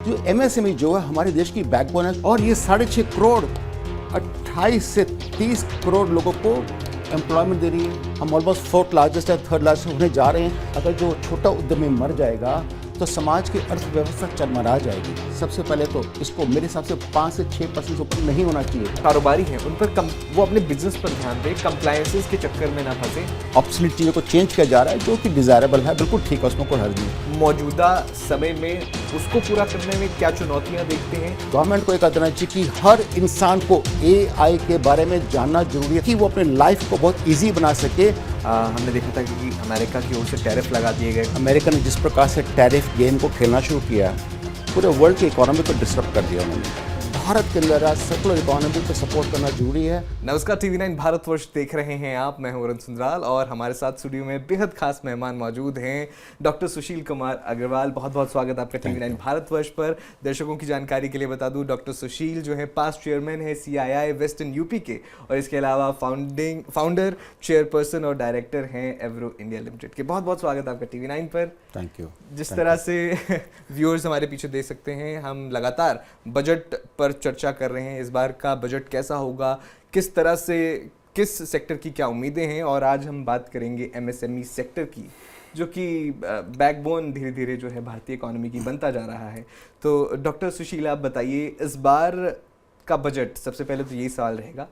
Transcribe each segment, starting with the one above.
जो एमएसएमई जो है हमारे देश की बैकबोन है, और ये 6.5 करोड़ 28 से 30 करोड़ लोगों को एम्प्लॉयमेंट दे रही है। हम ऑलमोस्ट 4th लार्जेस्ट या 3rd लार्जेस्ट होने जा रहे हैं। अगर जो छोटा उद्यमी मर जाएगा तो समाज की अर्थव्यवस्था चरमरा जाएगी। सबसे पहले तो इसको मेरे हिसाब से 5 से 6% से ऊपर नहीं होना चाहिए। कारोबारी हैं उन पर वो अपने बिजनेस पर ध्यान दें, कंप्लायंसेस के चक्कर में ना फंसे। ऑब्सोलीट चीज़ों को चेंज किया जा रहा है जो कि डिजायरेबल है, बिल्कुल ठीक है, उसमें कोई हर्ज नहीं। मौजूदा समय में उसको पूरा करने में क्या चुनौतियां देखते हैं? गवर्नमेंट को एक करना चाहिए कि हर इंसान को AI के बारे में जानना जरूरी है कि वो अपने लाइफ को बहुत ईजी बना सके। हमने देखा था कि अमेरिका की ओर से टैरिफ लगा दिए गए। अमेरिका ने जिस प्रकार से टैरिफ गेम को खेलना शुरू किया, पूरे वर्ल्ड की इकोनॉमी को डिस्टर्ब कर दिया उन्होंने। भारत के अंदर आज सर्कुलर इकोनॉमी को सपोर्ट करना जरूरी है। नमस्कार, TV9 भारतवर्ष देख रहे हैं आप। मैं हूं वरुण सुंदराल और हमारे साथ स्टूडियो में बेहद खास मेहमान मौजूद हैं, डॉक्टर सुशील कुमार अग्रवाल। बहुत बहुत स्वागत आपका TV9 भारतवर्ष पर। दर्शकों की जानकारी के लिए बता दूं, डॉक्टर सुशील जो है पास्ट चेयरमैन है CII वेस्टर्न यूपी के, और इसके अलावा फाउंडर, चेयरपर्सन और डायरेक्टर हैं एवरो इंडिया लिमिटेड के। बहुत बहुत स्वागत आपका TV9 पर। Thank you. जिस तरह से व्यूअर्स हमारे पीछे देख सकते हैं, हम लगातार बजट पर चर्चा कर रहे हैं। इस बार का बजट कैसा होगा, किस तरह से, किस सेक्टर की क्या उम्मीदें हैं, और आज हम बात करेंगे MSME सेक्टर की, जो कि बैकबोन धीरे धीरे जो है भारतीय इकोनॉमी की बनता जा रहा है। तो डॉक्टर सुशील, आप बताइए, इस बार का बजट, सबसे पहले तो यही सवाल रहेगा,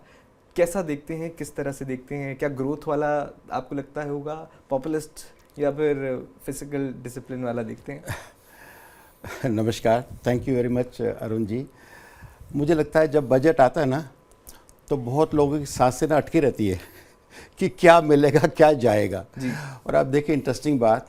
कैसा देखते हैं, किस तरह से देखते हैं? क्या ग्रोथ वाला आपको लगता है होगा, पॉपुलिस्ट, या फिर फिजिकल डिसिप्लिन वाला देखते हैं? नमस्कार, thank you very much Arun ji. मुझे लगता है जब बजट आता है ना, तो बहुत लोगों की सांसें ना अटकी रहती है कि क्या मिलेगा, क्या जाएगा जी। और आप देखिए, इंटरेस्टिंग बात,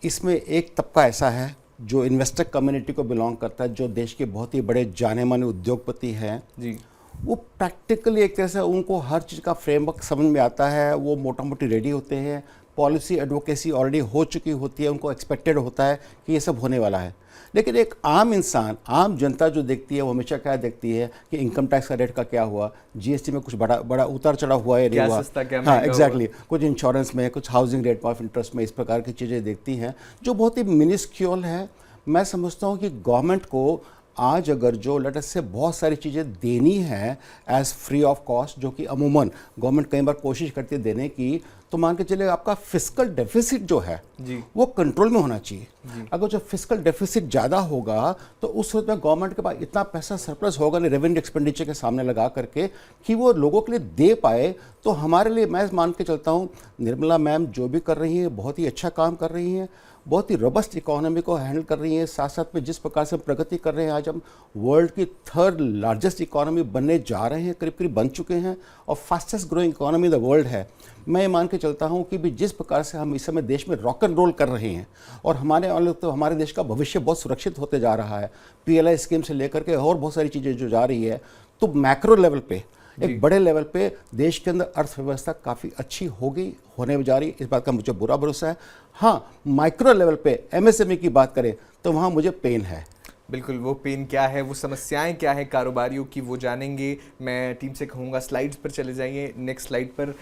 इसमें एक तबका ऐसा है जो इन्वेस्टर कम्युनिटी को बिलोंग करता है, जो देश के बहुत ही बड़े जाने माने उद्योगपति हैं जी। वो प्रैक्टिकली एक तरह से उनको हर चीज़ का फ्रेमवर्क समझ में आता है, वो मोटा मोटी रेडी होते हैं, पॉलिसी एडवोकेसी ऑलरेडी हो चुकी होती है, उनको एक्सपेक्टेड होता है कि ये सब होने वाला है। लेकिन एक आम इंसान, आम जनता जो देखती है, वो हमेशा क्या देखती है कि इनकम टैक्स का रेट का क्या हुआ, GST में कुछ बड़ा उतार चढ़ाव हुआ है, नहीं हुआ, हाँ एग्जैक्टली, कुछ इंश्योरेंस में, कुछ हाउसिंग रेट ऑफ इंटरेस्ट में, इस प्रकार की चीज़ें देखती हैं जो बहुत ही मिनिस्क्यूल है। मैं समझता हूँ कि गवर्नमेंट को आज अगर जो लेटेस्ट से बहुत सारी चीज़ें देनी है एज फ्री ऑफ कॉस्ट, जो कि अमूमन गवर्नमेंट कई बार कोशिश करती है देने की, तो मान के चले आपका फिस्कल डेफिसिट जो है जी, वो कंट्रोल में होना चाहिए। अगर जो फिस्कल डेफिसिट ज़्यादा होगा तो उस वक्त में गवर्नमेंट के पास इतना पैसा सरप्लस होगा नहीं रेवेन्यू एक्सपेंडिचर के सामने लगा करके कि वो लोगों के लिए दे पाए। तो हमारे लिए मैं मान के चलता हूँ, निर्मला मैम जो भी कर रही हैं बहुत ही अच्छा काम कर रही हैं, बहुत ही रोबस्ट इकोनॉमी को हैंडल कर रही हैं। साथ साथ में जिस प्रकार से प्रगति कर रहे हैं, आज हम वर्ल्ड की 3rd लार्जेस्ट इकोनॉमी बनने जा रहे हैं, करीब बन चुके हैं, और fastest growing economy in the world है। मैं मान के चलता हूं कि भी जिस प्रकार से हम इस समय देश में रॉक एंड रोल कर रहे हैं, और हमारे देश का भविष्य बहुत सुरक्षित होते जा रहा है, PLI स्कीम से लेकर के और बहुत सारी चीज़ें जो जा रही है, तो मैक्रो लेवल पे, एक बड़े लेवल पे देश के अंदर अर्थव्यवस्था काफ़ी अच्छी होने जा रही है, इस बात का मुझे पूरा भरोसा है। हाँ, माइक्रो लेवल पे MSME की बात करें तो वहाँ मुझे पेन है। बिल्कुल, वो पेन क्या है, वो समस्याएं क्या है कारोबारियों की, वो जानेंगे। मैं टीम से कहूँगा स्लाइड्स पर चले जाइए, नेक्स्ट स्लाइड पर।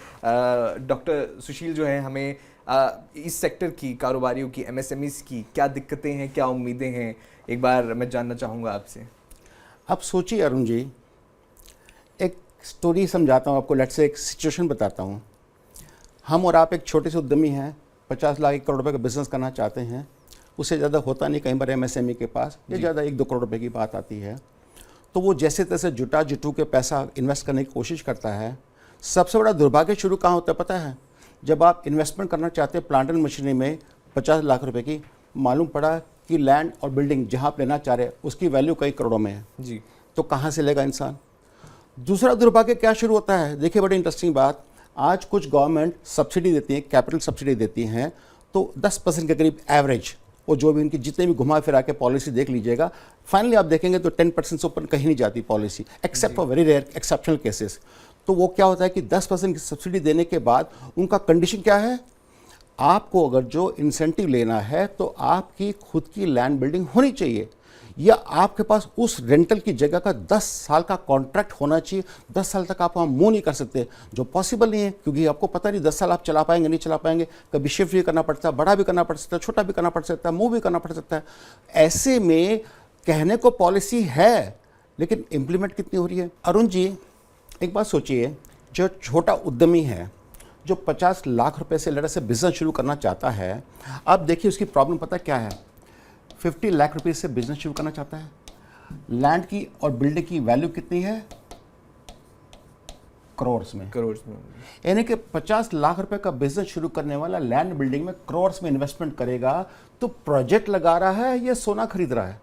डॉक्टर सुशील जो है, हमें इस सेक्टर की, कारोबारियों की, MSMEs की क्या दिक्कतें हैं, क्या उम्मीदें हैं, एक बार मैं जानना चाहूँगा आपसे। आप सोचिए अरुण जी, एक स्टोरी समझाता हूँ आपको, लेट्स से एक सिचुएशन बताता हूँ। हम और आप एक छोटे से उद्यमी हैं, 50 लाख 1 करोड़ रुपए का बिजनेस करना चाहते हैं, उससे ज़्यादा होता नहीं कई बार MSME के पास, ये ज़्यादा 1-2 करोड़ रुपए की बात आती है। तो वो जैसे तैसे जुटू के पैसा इन्वेस्ट करने की कोशिश करता है। सबसे बड़ा दुर्भाग्य शुरू कहाँ होता है पता है? जब आप इन्वेस्टमेंट करना चाहते हैं प्लांट एंड मशीनरी में 50 लाख रुपए की, मालूम पड़ा कि लैंड और बिल्डिंग जहाँ आप लेना चाह रहे हैं उसकी वैल्यू कई करोड़ों में है जी। तो कहाँ से लेगा इंसान? दूसरा दुर्भाग्य क्या शुरू होता है, देखिए बड़ी इंटरेस्टिंग बात, आज कुछ गवर्नमेंट सब्सिडी देती है, कैपिटल सब्सिडी देती हैं, तो 10% के करीब एवरेज, वो जो भी उनकी जितने भी घुमा फिरा के पॉलिसी देख लीजिएगा, फाइनली आप देखेंगे तो 10% से ऊपर कहीं नहीं जाती policy, except for very rare exceptional cases. तो वो क्या होता है कि 10% की सब्सिडी देने के बाद उनका कंडीशन क्या है, आपको अगर जो इंसेंटिव लेना है तो आपकी खुद की लैंड बिल्डिंग होनी चाहिए, या आपके पास उस रेंटल की जगह का 10 साल का कॉन्ट्रैक्ट होना चाहिए। 10 साल तक आप वहाँ मूव नहीं कर सकते, जो पॉसिबल नहीं है, क्योंकि आपको पता नहीं 10 साल आप चला पाएंगे नहीं चला पाएंगे, कभी शिफ्ट भी करना पड़ता है, बड़ा भी करना पड़ सकता है, छोटा भी करना पड़ सकता है, मूव भी करना पड़ सकता है। ऐसे में कहने को पॉलिसी है, लेकिन इम्प्लीमेंट कितनी हो रही है? अरुण जी, एक बात सोचिए, जो छोटा उद्यमी है, जो 50 लाख रुपए से लड़ा से बिजनेस शुरू करना चाहता है, आप देखिए उसकी प्रॉब्लम पता क्या है? 50 लाख रुपए से बिजनेस शुरू करना चाहता है, लैंड की और बिल्डिंग की वैल्यू कितनी है? करोड़ में। यानी कि 50 लाख रुपए का बिजनेस शुरू करने वाला लैंड बिल्डिंग में करोड़ में इन्वेस्टमेंट करेगा, तो प्रोजेक्ट लगा रहा है या सोना खरीद रहा है?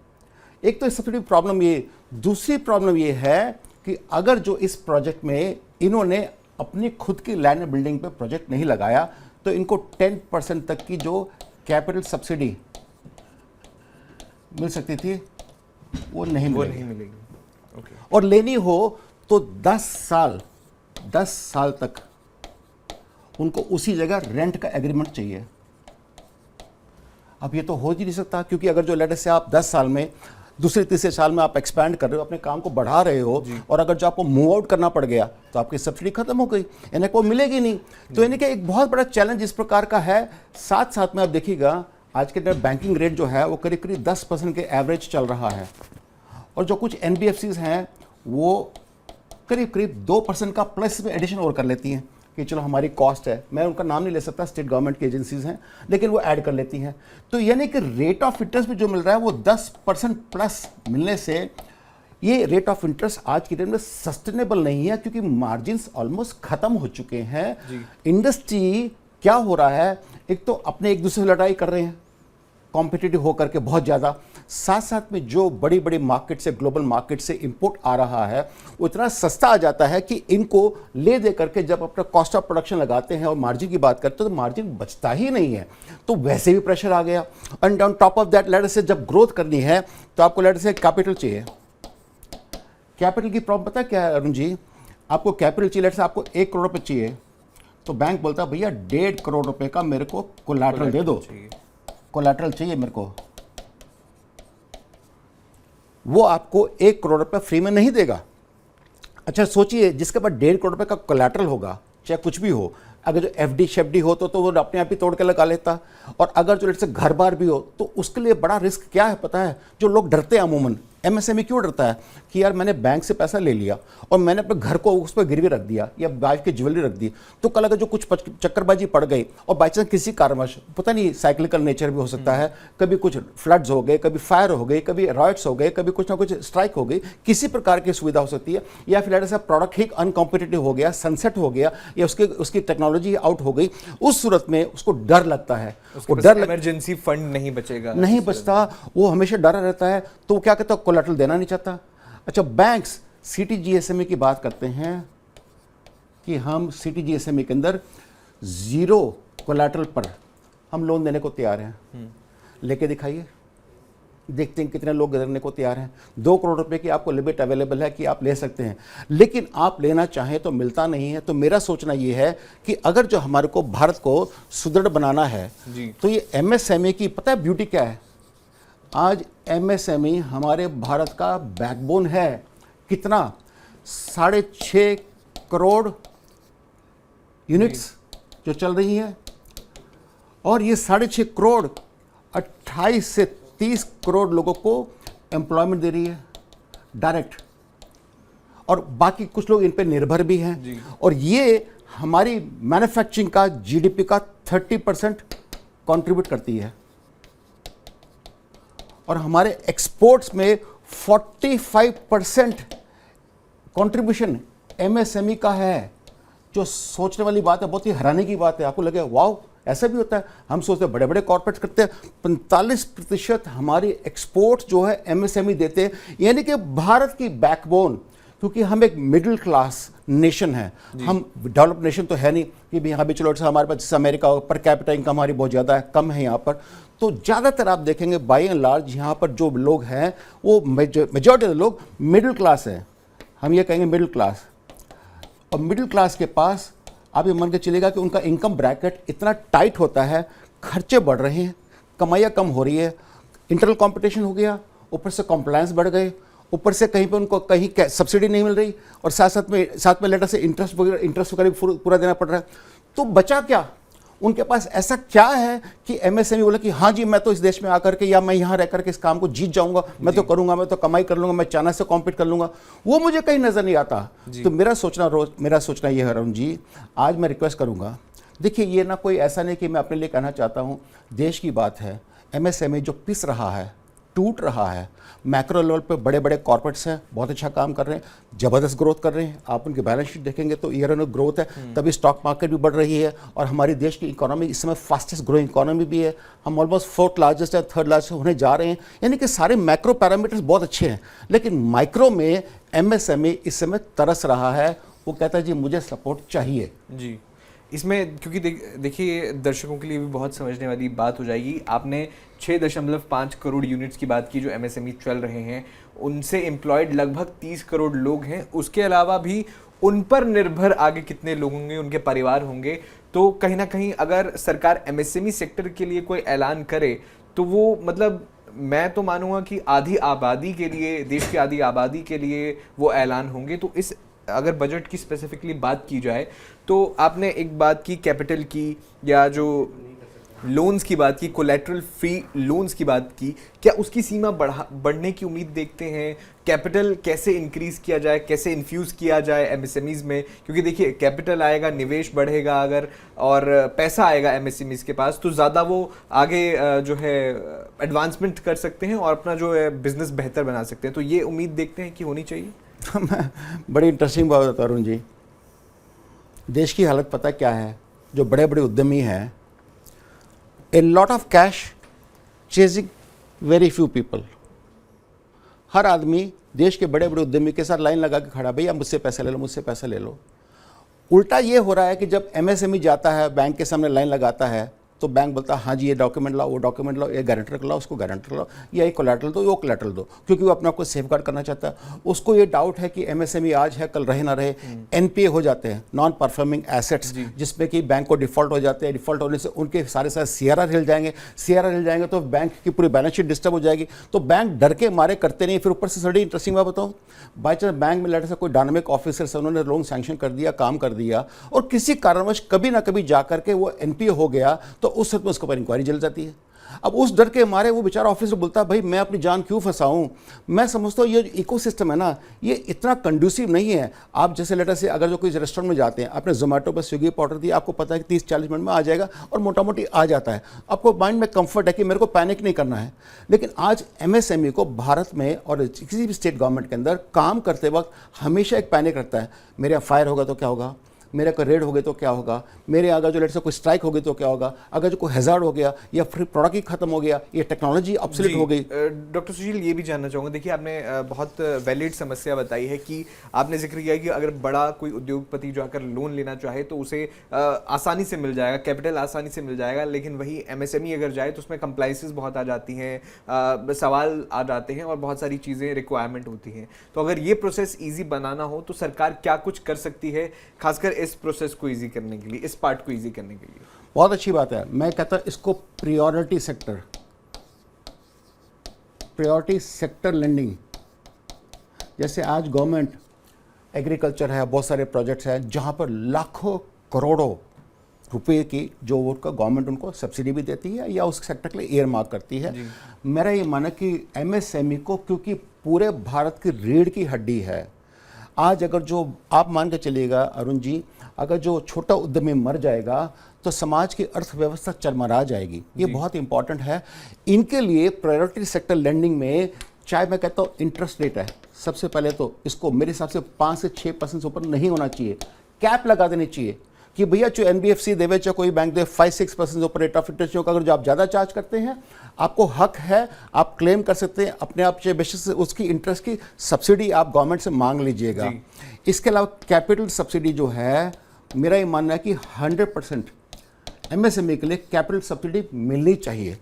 एक तो सबसे बड़ी प्रॉब्लम ये। दूसरी प्रॉब्लम ये है कि अगर जो इस प्रोजेक्ट में इन्होंने अपनी खुद की लैंड बिल्डिंग पे प्रोजेक्ट नहीं लगाया, तो इनको 10% तक की जो कैपिटल सब्सिडी मिल सकती थी, वो नहीं मिलेगी। ओके। और लेनी हो तो 10 साल तक उनको उसी जगह रेंट का एग्रीमेंट चाहिए। अब ये तो हो ही नहीं सकता, क्योंकि अगर जो लेटर से आप 10 साल में, दूसरे तीसरे साल में आप एक्सपैंड कर रहे हो, अपने काम को बढ़ा रहे हो, और अगर जो आपको मूव आउट करना पड़ गया तो आपकी सब्सिडी खत्म हो गई, यानी को मिलेगी नहीं। तो यानी कि एक बहुत बड़ा चैलेंज इस प्रकार का है। साथ साथ में आप देखिएगा आज के दिन बैंकिंग रेट जो है वो करीब करीब 10% के एवरेज चल रहा है, और जो कुछ NBFCs हैं वो करीब करीब 2% का प्लस में एडिशन और कर लेती हैं कि चलो हमारी कॉस्ट है, मैं उनका नाम नहीं ले सकता, स्टेट गवर्नमेंट की एजेंसीज हैं, लेकिन वो ऐड कर लेती हैं। तो यानी कि रेट ऑफ इंटरेस्ट भी जो मिल रहा है वो 10% प्लस मिलने से ये रेट ऑफ इंटरेस्ट आज की डेट में सस्टेनेबल नहीं है, क्योंकि मार्जिन्स ऑलमोस्ट खत्म हो चुके हैं। इंडस्ट्री क्या हो रहा है, एक तो अपने एक दूसरे से लड़ाई कर रहे हैं कॉम्पिटिटिव होकर के बहुत ज़्यादा, साथ साथ में जो बड़ी बड़ी मार्केट से, ग्लोबल मार्केट से इंपोर्ट आ रहा है वो इतना सस्ता आ जाता है कि इनको ले दे करके जब अपना कॉस्ट ऑफ प्रोडक्शन लगाते हैं और मार्जिन की बात करते हैं तो मार्जिन बचता ही नहीं है। तो वैसे भी प्रेशर आ गया, and on top of that later से जब ग्रोथ करनी है तो आपको लेटर से कैपिटल चाहिए। कैपिटल की प्रॉब्लम पता क्या है अरुण जी? आपको कैपिटल चाहिए, लेटर से आपको 1 करोड़ रुपये चाहिए, तो बैंक बोलता है भैया 1.5 करोड़ रुपए का मेरे को कोलैटरल दे दो, कोलैटरल चाहिए मेरे को। वो आपको 1 करोड़ रुपए फ्री में नहीं देगा। अच्छा सोचिए, जिसके पास 1.5 करोड़ रुपए का कोलैटरल होगा, चाहे कुछ भी हो, अगर जो FD शेफडी हो तो वो अपने आप ही तोड़ के लगा लेता, और अगर जो जैसे घर बार भी हो तो उसके लिए बड़ा रिस्क क्या है पता है? जो लोग डरते हैं अमूमन, MSME क्यों डरता है कि यार मैंने बैंक से पैसा ले लिया और मैंने अपने घर को उस पर गिरवी रख दिया या वाइफ की ज्वेलरी रख दी, तो कल अगर जो कुछ चक्करबाजी पड़ गई और बाई चांस किसी कारणवश, पता नहीं साइक्लिकल नेचर भी हो सकता है, कभी कुछ फ्लड्स हो गए, कभी फायर हो गई, कभी रॉयट्स हो गए, कभी कुछ ना कुछ स्ट्राइक हो गई, किसी प्रकार की सुविधा हो सकती है, या फिर ऐसा प्रोडक्ट ही अनकॉम्पिटिटिव हो गया, सनसेट हो गया, या उसकी टेक्नोलॉजी आउट हो गई, उस सूरत में उसको डर लगता है। वो डर, इमरजेंसी फंड नहीं बचेगा, नहीं बचता, वो हमेशा डरा रहता है, तो वो क्या कहता है, कोलैटरल देना नहीं चाहता। अच्छा, बैंक्स CTGSME की बात करते हैं कि हम CTGSME के अंदर 0 कोलैटरल पर हम लोन देने को तैयार हैं। लेके दिखाइए, देखते हैं कितने लोग देने को तैयार हैं। 2 करोड़ रुपए की आपको लिमिट अवेलेबल है कि आप ले सकते हैं, लेकिन आप लेना चाहें तो मिलता नहीं है। तो मेरा सोचना ये है कि अगर जो हमारे को भारत को सुदृढ़ बनाना है तो ये MSME की, पता है ब्यूटी क्या है? आज MSME हमारे भारत का बैकबोन है। कितना? 6.5 करोड़ यूनिट्स जो चल रही हैं, और ये 6.5 करोड़ 28 से 30 करोड़ लोगों को एम्प्लॉयमेंट दे रही है डायरेक्ट, और बाकी कुछ लोग इन पे निर्भर भी हैं, और ये हमारी मैन्युफैक्चरिंग का GDP का 30% कंट्रीब्यूट करती है, और हमारे एक्सपोर्ट्स में 45% कंट्रीब्यूशन MSME का है। जो सोचने वाली बात है, बहुत ही हैरानी की बात है। आपको लगे वाओ, ऐसा भी होता है? हम सोचते हैं बड़े बड़े कॉर्पोरेट्स करते हैं, 45% हमारी एक्सपोर्ट जो है MSME देते हैं। यानी कि भारत की बैकबोन, क्योंकि हम एक मिडिल क्लास नेशन है, हम डेवलप नेशन तो है नहीं कि भी यहाँ भी चलो हमारे पास, जैसे अमेरिका पर कैपिटा इनकम हमारी बहुत ज़्यादा है, कम है यहाँ पर। तो ज़्यादातर आप देखेंगे बाई एंड लार्ज यहाँ पर जो लोग हैं वो मेजॉरिटी ऑफ लोग मिडिल क्लास है, हम ये कहेंगे मिडिल क्लास। और मिडिल क्लास के पास आप ये मान के चलेगा कि उनका इनकम ब्रैकेट इतना टाइट होता है, खर्चे बढ़ रहे हैं, कमाइयाँ कम हो रही है, इंटरनल कंपटीशन हो गया, ऊपर से कॉम्प्लायंस बढ़ गए, ऊपर से कहीं पे उनको कहीं सब्सिडी नहीं मिल रही, और साथ में लेटर से इंटरेस्ट वगैरह पूरा देना पड़ रहा है। तो बचा क्या? उनके पास ऐसा क्या है कि एमएसएमई बोले कि हाँ जी मैं तो इस देश में आकर के या मैं यहाँ रह करके इस काम को जीत जाऊंगा, मैं तो करूंगा, मैं तो कमाई कर लूंगा, मैं चाइना से कॉम्पीट कर लूंगा, वो मुझे कहीं नजर नहीं आता। तो मेरा सोचना ये है अरुण जी, आज मैं रिक्वेस्ट करूंगा, देखिए ये ना कोई ऐसा नहीं कि मैं अपने लिए कहना चाहता हूँ, देश की बात है, एमएसएमई जो पिस रहा है, टूट रहा है, मैक्रो लेवल पे बड़े बड़े कॉर्पोरेट्स हैं, बहुत अच्छा काम कर रहे हैं, ज़बरदस्त ग्रोथ कर रहे हैं, आप उनकी बैलेंस शीट देखेंगे तो ईयर ऑन ग्रोथ है, तभी स्टॉक मार्केट भी बढ़ रही है और हमारी देश की इकोनॉमी इस समय फास्टेस्ट ग्रोइंग इकोनॉमी भी है, हम ऑलमोस्ट 4th लार्जेस्ट या 3rd लार्जेस्ट होने जा रहे हैं, यानी कि सारे मैक्रो पैरामीटर्स बहुत अच्छे हैं। लेकिन माइक्रो में एमएसएमई इस समय तरस रहा है, वो कहता है जी मुझे सपोर्ट चाहिए जी। इसमें क्योंकि देखिए दर्शकों के लिए भी बहुत समझने वाली बात हो जाएगी, आपने 6.5 करोड़ यूनिट्स की बात की जो एमएसएमई चल रहे हैं, उनसे एम्प्लॉयड लगभग 30 करोड़ लोग हैं, उसके अलावा भी उन पर निर्भर आगे कितने लोग होंगे, उनके परिवार होंगे। तो कहीं ना कहीं अगर सरकार एमएसएमई सेक्टर के लिए कोई ऐलान करे तो वो मतलब मैं तो मानूंगा कि आधी आबादी के लिए, देश की आधी आबादी के लिए वो ऐलान होंगे। तो इस अगर बजट की स्पेसिफिकली बात की जाए तो आपने एक बात की कैपिटल की या जो लोन्स की बात की, कोलैटरल फ्री लोन्स की बात की, क्या उसकी सीमा बढ़ने की उम्मीद देखते हैं? कैपिटल कैसे इंक्रीज किया जाए, कैसे इन्फ्यूज़ किया जाए एमएसएमईज में? क्योंकि देखिए कैपिटल आएगा, निवेश बढ़ेगा अगर, और पैसा आएगा एमएसएमईज के पास तो ज़्यादा वो आगे जो है एडवांसमेंट कर सकते हैं और अपना जो है बिजनेस बेहतर बना सकते हैं। तो ये उम्मीद देखते हैं कि होनी चाहिए। बड़ी इंटरेस्टिंग बात है अरुण जी, देश की हालत पता क्या है, जो बड़े बड़े उद्यमी हैं, a lot of cash chasing very few people. हर आदमी देश के बड़े बड़े उद्यमी के साथ लाइन लगा के खड़ा, भैया मुझसे पैसा ले लो, मुझसे पैसा ले लो। उल्टा ये हो रहा है कि जब एमएसएमई जाता है बैंक के सामने लाइन लगाता है तो बैंक बोलता है हाँ जी ये डॉक्यूमेंट लाओ, वो डॉक्यूमेंट लाओ, ये गारंटर लाओ, उसको गारंटर लाओ, या ये कोलैटरल दो, वो कोलैटरल दो, क्योंकि वो अपने आप को सेफगार्ड करना चाहता है। उसको ये डाउट है कि एमएसएमई आज है कल रहे ना रहे, एनपीए हो जाते हैं, नॉन परफॉर्मिंग एसेट्स, जिसमें कि बैंक को डिफॉल्ट हो जाते हैं, डिफॉल्ट होने से उनके सारे सीआरआर हिल जाएंगे, सीआरआर हिल जाएंगे तो बैंक की पूरी बैलेंस शीट डिस्टर्ब हो जाएगी। तो बैंक डर के मारे करते नहीं। फिर ऊपर से बड़ी इंटरेस्टिंग बात बताऊँ, बाई चांस बैंक में लेटर से कोई डायनामिक ऑफिसर से उन्होंने लोन सैंक्शन कर दिया, काम कर दिया, और किसी कारणवश कभी ना कभी जा करके वो एनपीए हो गया तो उस वक्त में उसके ऊपर इंक्वायरी जल जाती है। अब उस डर के मारे वो बेचारा ऑफिसर बोलता है भाई मैं अपनी जान क्यों फंसाऊं। मैं समझता हूँ ये इकोसिस्टम है ना, ये इतना कंड्यूसिव नहीं है। आप जैसे लेटर से अगर जो कोई रेस्टोरेंट में जाते हैं, आपने जोमेटो पर स्विगी पर ऑर्डर दिया, आपको पता है कि 30-40 मिनट में आ जाएगा और मोटा मोटी आ जाता है, आपको माइंड में कंफर्ट है कि मेरे को पैनिक नहीं करना है। लेकिन आज एमएसएमई को भारत में और किसी भी स्टेट गवर्नमेंट के अंदर काम करते वक्त हमेशा एक पैनिक रहता है, मेरे यहाँ फायर होगा तो क्या होगा, मेरे को रेड हो गई तो क्या होगा, मेरे अगर जो लेट से कोई स्ट्राइक हो गई तो क्या होगा, अगर जो कोई हैजार्ड हो गया या फिर प्रोडक्ट ही खत्म हो गया, ये टेक्नोलॉजी ऑब्सोलीट हो गई। डॉक्टर सुशील ये भी जानना चाहूँगा, देखिए आपने बहुत वैलिड समस्या बताई है कि आपने जिक्र किया कि अगर बड़ा कोई उद्योगपति जो आकर लोन लेना चाहे तो उसे आसानी से मिल जाएगा, कैपिटल आसानी से मिल जाएगा, लेकिन वही एमएसएमई अगर जाए तो उसमें कंप्लाइंसेस बहुत आ जाती हैं, सवाल आ जाते हैं और बहुत सारी चीज़ें रिक्वायरमेंट होती हैं। तो अगर ये प्रोसेस ईजी बनाना हो तो सरकार क्या कुछ कर सकती है, खासकर इस प्रोसेस को इजी करने के लिए, इस पार्ट को इजी करने के लिए? बहुत अच्छी बात है। मैं कहता हूं इसको प्रायोरिटी सेक्टर लेंडिंग, जैसे आज गवर्नमेंट एग्रीकल्चर है, बहुत सारे प्रोजेक्ट्स हैं जहां पर लाखों करोड़ों रुपए की जो उनका गवर्नमेंट उनको सब्सिडी भी देती है या उस सेक्टर के लिए ईयर मार्क करती है। मेरा ये मानना कि एमएसएमई को, क्योंकि पूरे भारत की रीढ़ की हड्डी है, आज अगर जो आप मान के चलिएगा अरुण जी, अगर जो छोटा उद्यमी मर जाएगा तो समाज की अर्थव्यवस्था चरमरा जाएगी। ये बहुत इंपॉर्टेंट है। इनके लिए प्रायोरिटी सेक्टर लेंडिंग में, चाहे मैं कहता हूँ इंटरेस्ट रेट है, सबसे पहले तो इसको मेरे हिसाब से 5 से 6% से ऊपर नहीं होना चाहिए, कैप लगा देनी चाहिए कि भैया जो एनबीएफसी देवे चाहे कोई बैंक दे 5-6% ऊपर रेट ऑफ इंटरेस्ट होगा। अगर जो आप ज़्यादा चार्ज करते हैं, आपको हक है, आप क्लेम कर सकते हैं अपने आप से, बेसिस से उसकी इंटरेस्ट की सब्सिडी आप गवर्नमेंट से मांग लीजिएगा। इसके अलावा कैपिटल सब्सिडी जो है, मेरा ये मानना है कि 100% एमएसएमई के लिए कैपिटल सब्सिडी मिलनी चाहिए,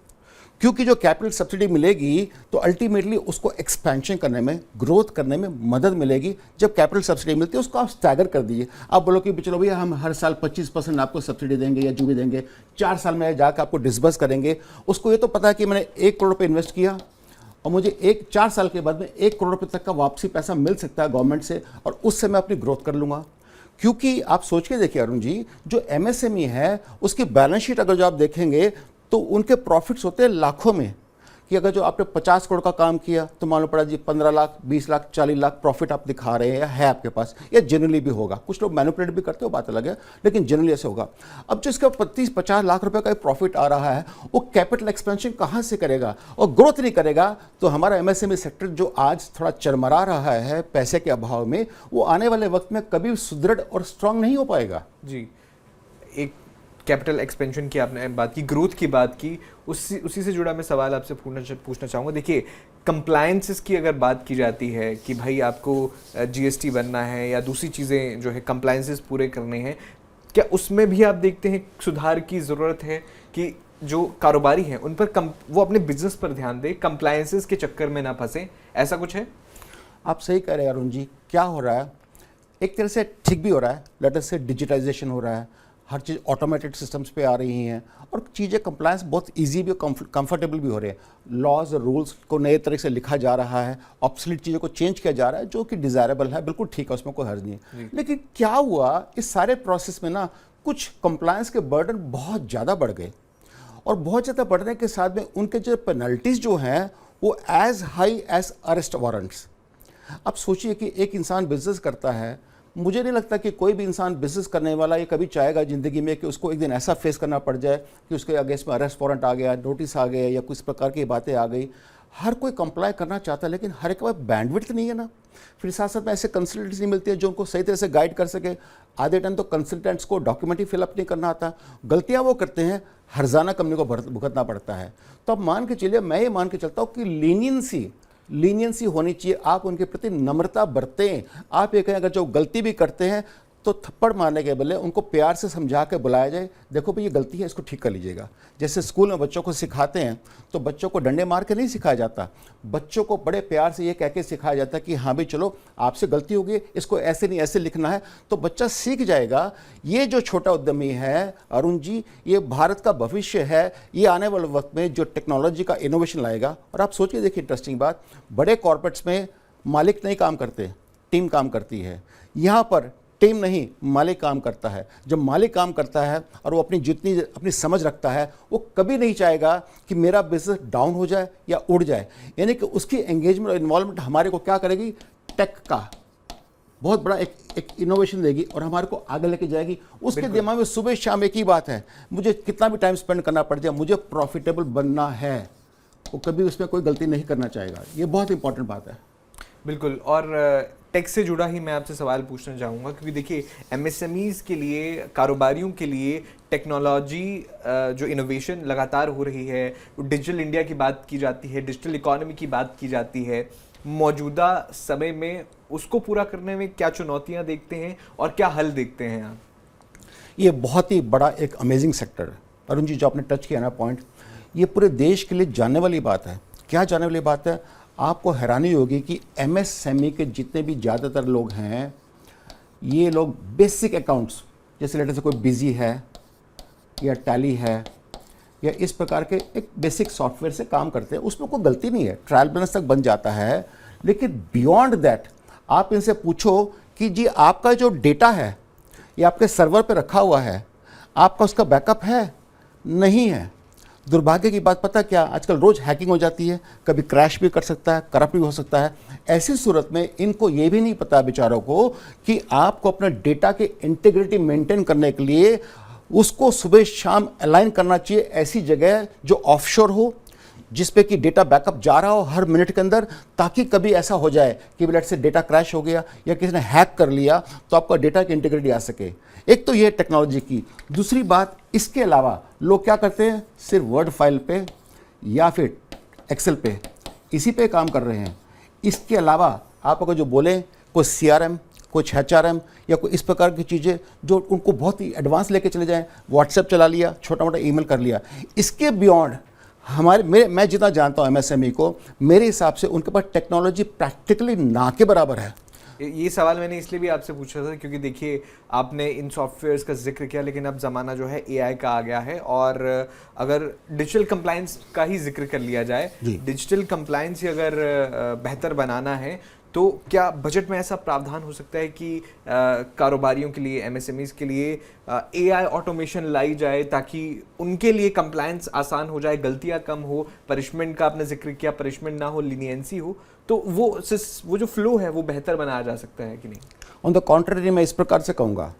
क्योंकि जो कैपिटल सब्सिडी मिलेगी तो अल्टीमेटली उसको एक्सपेंशन करने में, ग्रोथ करने में मदद मिलेगी। जब कैपिटल सब्सिडी मिलती है उसको आप स्टैगर कर दीजिए। आप बोलो कि चलो भैया हम हर साल 25% आपको सब्सिडी देंगे या जो भी देंगे, 4 साल में जाकर आपको डिसबर्स करेंगे। उसको ये तो पता है कि मैंने 1 करोड़ रुपये इन्वेस्ट किया और मुझे 4 साल के बाद में 1 करोड़ रुपये तक का वापसी पैसा मिल सकता है गवर्नमेंट से, और उससे मैं अपनी ग्रोथ कर लूँगा। क्योंकि आप सोच के देखिए अरुण जी, जो एमएसएमई है उसकी बैलेंस शीट अगर जो आप देखेंगे तो उनके प्रॉफिट्स होते हैं लाखों में। कि अगर जो आपने 50 करोड़ का काम किया तो मालूम पड़ा जी 15 लाख, 20 लाख, 40 लाख प्रॉफिट आप दिखा रहे हैं या है आपके पास, या जनरली भी होगा। कुछ लोग मैनिपुलेट भी करते हो, बात अलग है, लेकिन जनरली ऐसे होगा। अब जो इसका 25-50 लाख रुपए का प्रॉफिट आ रहा है, वो कैपिटल एक्सपेंशन कहाँ से करेगा और ग्रोथ नहीं करेगा, तो हमारा एमएसएमई सेक्टर जो आज थोड़ा चरमरा रहा है पैसे के अभाव में, वो आने वाले वक्त में कभी सुदृढ़ और स्ट्रांग नहीं हो पाएगा। जी, एक कैपिटल एक्सपेंशन की आपने बात की, ग्रोथ की बात की, उसी से जुड़ा मैं सवाल आपसे पूछना चाहूँगा। देखिए, कंप्लायंसेस की अगर बात की जाती है कि भाई आपको जीएसटी बनना है या दूसरी चीज़ें जो है कंप्लायंसेस पूरे करने हैं, क्या उसमें भी आप देखते हैं सुधार की ज़रूरत है कि जो कारोबारी हैं उन पर वो अपने बिजनेस पर ध्यान दें, कंप्लायंसेस के चक्कर में ना फंसें, ऐसा कुछ है? आप सही कह रहे हैं अरुण जी। क्या हो रहा है, एक तरह से ठीक भी हो रहा है, लेट अस से डिजिटाइजेशन हो रहा है, हर चीज़ ऑटोमेटेड सिस्टम्स पे आ रही हैं और चीज़ें कंप्लायंस बहुत इजी भी और कंफर्टेबल भी हो रहे हैं। लॉज और रूल्स को नए तरह से लिखा जा रहा है, ऑब्सोलीट चीज़ों को चेंज किया जा रहा है, जो कि डिज़ायरेबल है, बिल्कुल ठीक है, उसमें कोई हर्ज नहीं है। लेकिन क्या हुआ, इस सारे प्रोसेस में ना कुछ कंप्लायंस के बर्डन बहुत ज़्यादा बढ़ गए, और बहुत ज़्यादा बढ़ने के साथ में उनके जो पेनल्टीज़ जो हैं वो as high as arrest warrants. आप सोचिए कि एक इंसान बिजनेस करता है, मुझे नहीं लगता कि कोई भी इंसान बिजनेस करने वाला ये कभी चाहेगा ज़िंदगी में कि उसको एक दिन ऐसा फेस करना पड़ जाए कि उसके अगेंस्ट में अरेस्ट वारंट आ गया, नोटिस आ गया या कुछ प्रकार की बातें आ गई। हर कोई कंप्लाई करना चाहता है, लेकिन हर एक के पास बैंडविड्थ नहीं है ना। फिर साथ साथ में ऐसे कंसल्टेंट्स नहीं मिलती है जो उनको सही तरह से गाइड कर सके। आधे टाइम तो कंसल्टेंट्स को डॉक्यूमेंट ही फिलअप नहीं करना आता, गलतियाँ वो करते हैं, हर्जाना कंपनी को भुगतना पड़ता है। तो अब मान के चलिए, मैं ये मान के चलता हूँ कि लीनियंसी होनी चाहिए, आप उनके प्रति नम्रता बरतें। आप ये कहें अगर जो गलती भी करते हैं तो थप्पड़ मारने के बदले उनको प्यार से समझा के बुलाया जाए, देखो भाई ये गलती है, इसको ठीक कर लीजिएगा। जैसे स्कूल में बच्चों को सिखाते हैं तो बच्चों को डंडे मार के नहीं सिखाया जाता, बच्चों को बड़े प्यार से ये कह के सिखाया जाता है कि हाँ भाई चलो आपसे गलती होगी, इसको ऐसे नहीं ऐसे लिखना है, तो बच्चा सीख जाएगा। ये जो छोटा उद्यमी है अरुण जी, ये भारत का भविष्य है, ये आने वाले वक्त में जो टेक्नोलॉजी का इनोवेशन लाएगा। और आप सोचिए, देखिए इंटरेस्टिंग बात, बड़े कॉर्पोरेट्स में मालिक नहीं काम करते, टीम काम करती है। यहाँ पर टीम नहीं, मालिक काम करता है। जब मालिक काम करता है और वो अपनी समझ रखता है, वो कभी नहीं चाहेगा कि मेरा बिजनेस डाउन हो जाए या उड़ जाए। यानी कि उसकी एंगेजमेंट और इन्वॉल्वमेंट हमारे को क्या करेगी, टेक का बहुत बड़ा एक इनोवेशन देगी और हमारे को आगे लेके जाएगी। उसके दिमाग में सुबह शाम एक ही बात है, मुझे कितना भी टाइम स्पेंड करना पड़ जाए, मुझे प्रॉफिटेबल बनना है। वो कभी उसमें कोई गलती नहीं करना चाहेगा। ये बहुत इंपॉर्टेंट बात है। बिल्कुल। और टेक से जुड़ा ही मैं आपसे सवाल पूछना चाहूँगा, क्योंकि देखिए एमएसएमईज़ के लिए, कारोबारियों के लिए टेक्नोलॉजी जो इनोवेशन लगातार हो रही है, डिजिटल इंडिया की बात की जाती है, डिजिटल इकोनॉमी की बात की जाती है, मौजूदा समय में उसको पूरा करने में क्या चुनौतियाँ देखते हैं और क्या हल देखते हैं आप? ये बहुत ही बड़ा एक अमेजिंग सेक्टर है अरुण जी, जो आपने टच किया ना पॉइंट, ये पूरे देश के लिए जानने वाली बात है। क्या जानने वाली बात है, आपको हैरानी होगी कि एमएसएमई के जितने भी ज़्यादातर लोग हैं, ये लोग बेसिक अकाउंट्स, जैसे लेटर से कोई बिजी है या टैली है या इस प्रकार के एक बेसिक सॉफ्टवेयर से काम करते हैं, उसमें कोई गलती नहीं है, ट्रायल बैलेंस तक बन जाता है। लेकिन बियॉन्ड दैट आप इनसे पूछो कि जी आपका जो डेटा है ये आपके सर्वर पे रखा हुआ है, आपका उसका बैकअप है, नहीं है। दुर्भाग्य की बात पता क्या, आजकल रोज़ हैकिंग हो जाती है, कभी क्रैश भी कर सकता है, करप्ट भी हो सकता है। ऐसी सूरत में इनको ये भी नहीं पता बेचारों को कि आपको अपने डेटा की इंटीग्रिटी मेंटेन करने के लिए उसको सुबह शाम अलाइन करना चाहिए ऐसी जगह जो ऑफशोर हो, जिस पे कि डेटा बैकअप जा रहा हो हर मिनट के अंदर, ताकि कभी ऐसा हो जाए कि लेट से डेटा क्रैश हो गया या किसी ने हैक कर लिया तो आपका डेटा की इंटीग्रिटी आ सके। एक तो ये टेक्नोलॉजी की। दूसरी बात, इसके अलावा लोग क्या करते हैं, सिर्फ वर्ड फाइल पे या फिर एक्सेल पे, इसी पे काम कर रहे हैं। इसके अलावा आप अगर जो बोलें कोई CRM, कुछ HRM या कोई इस प्रकार की चीज़ें जो उनको बहुत ही एडवांस लेके चले जाएँ, व्हाट्सएप चला लिया, छोटा मोटा ईमेल कर लिया, इसके बियॉन्ड मैं जितना जानता हूँ एमएसएमई को, मेरे हिसाब से उनके पास टेक्नोलॉजी प्रैक्टिकली ना के बराबर है। ये सवाल मैंने इसलिए भी आपसे पूछा था क्योंकि देखिए आपने इन सॉफ्टवेयर्स का जिक्र किया, लेकिन अब ज़माना जो है एआई का आ गया है, और अगर डिजिटल कंप्लायंस का ही जिक्र कर लिया जाए, डिजिटल कंप्लायंस ही अगर बेहतर बनाना है तो क्या बजट में ऐसा प्रावधान हो सकता है कि कारोबारियों के लिए, एमएसएमईज के लिए एआई ऑटोमेशन लाई जाए ताकि उनके लिए कंप्लायंस आसान हो जाए, गलतियां कम हो, पनिशमेंट का आपने जिक्र किया, पनिशमेंट ना हो, लीनियंसी हो, तो वो जो फ्लो है वो बेहतर बनाया जा सकता है कि नहीं? ऑन द कॉन्ट्ररी मैं इस प्रकार से कहूँगा,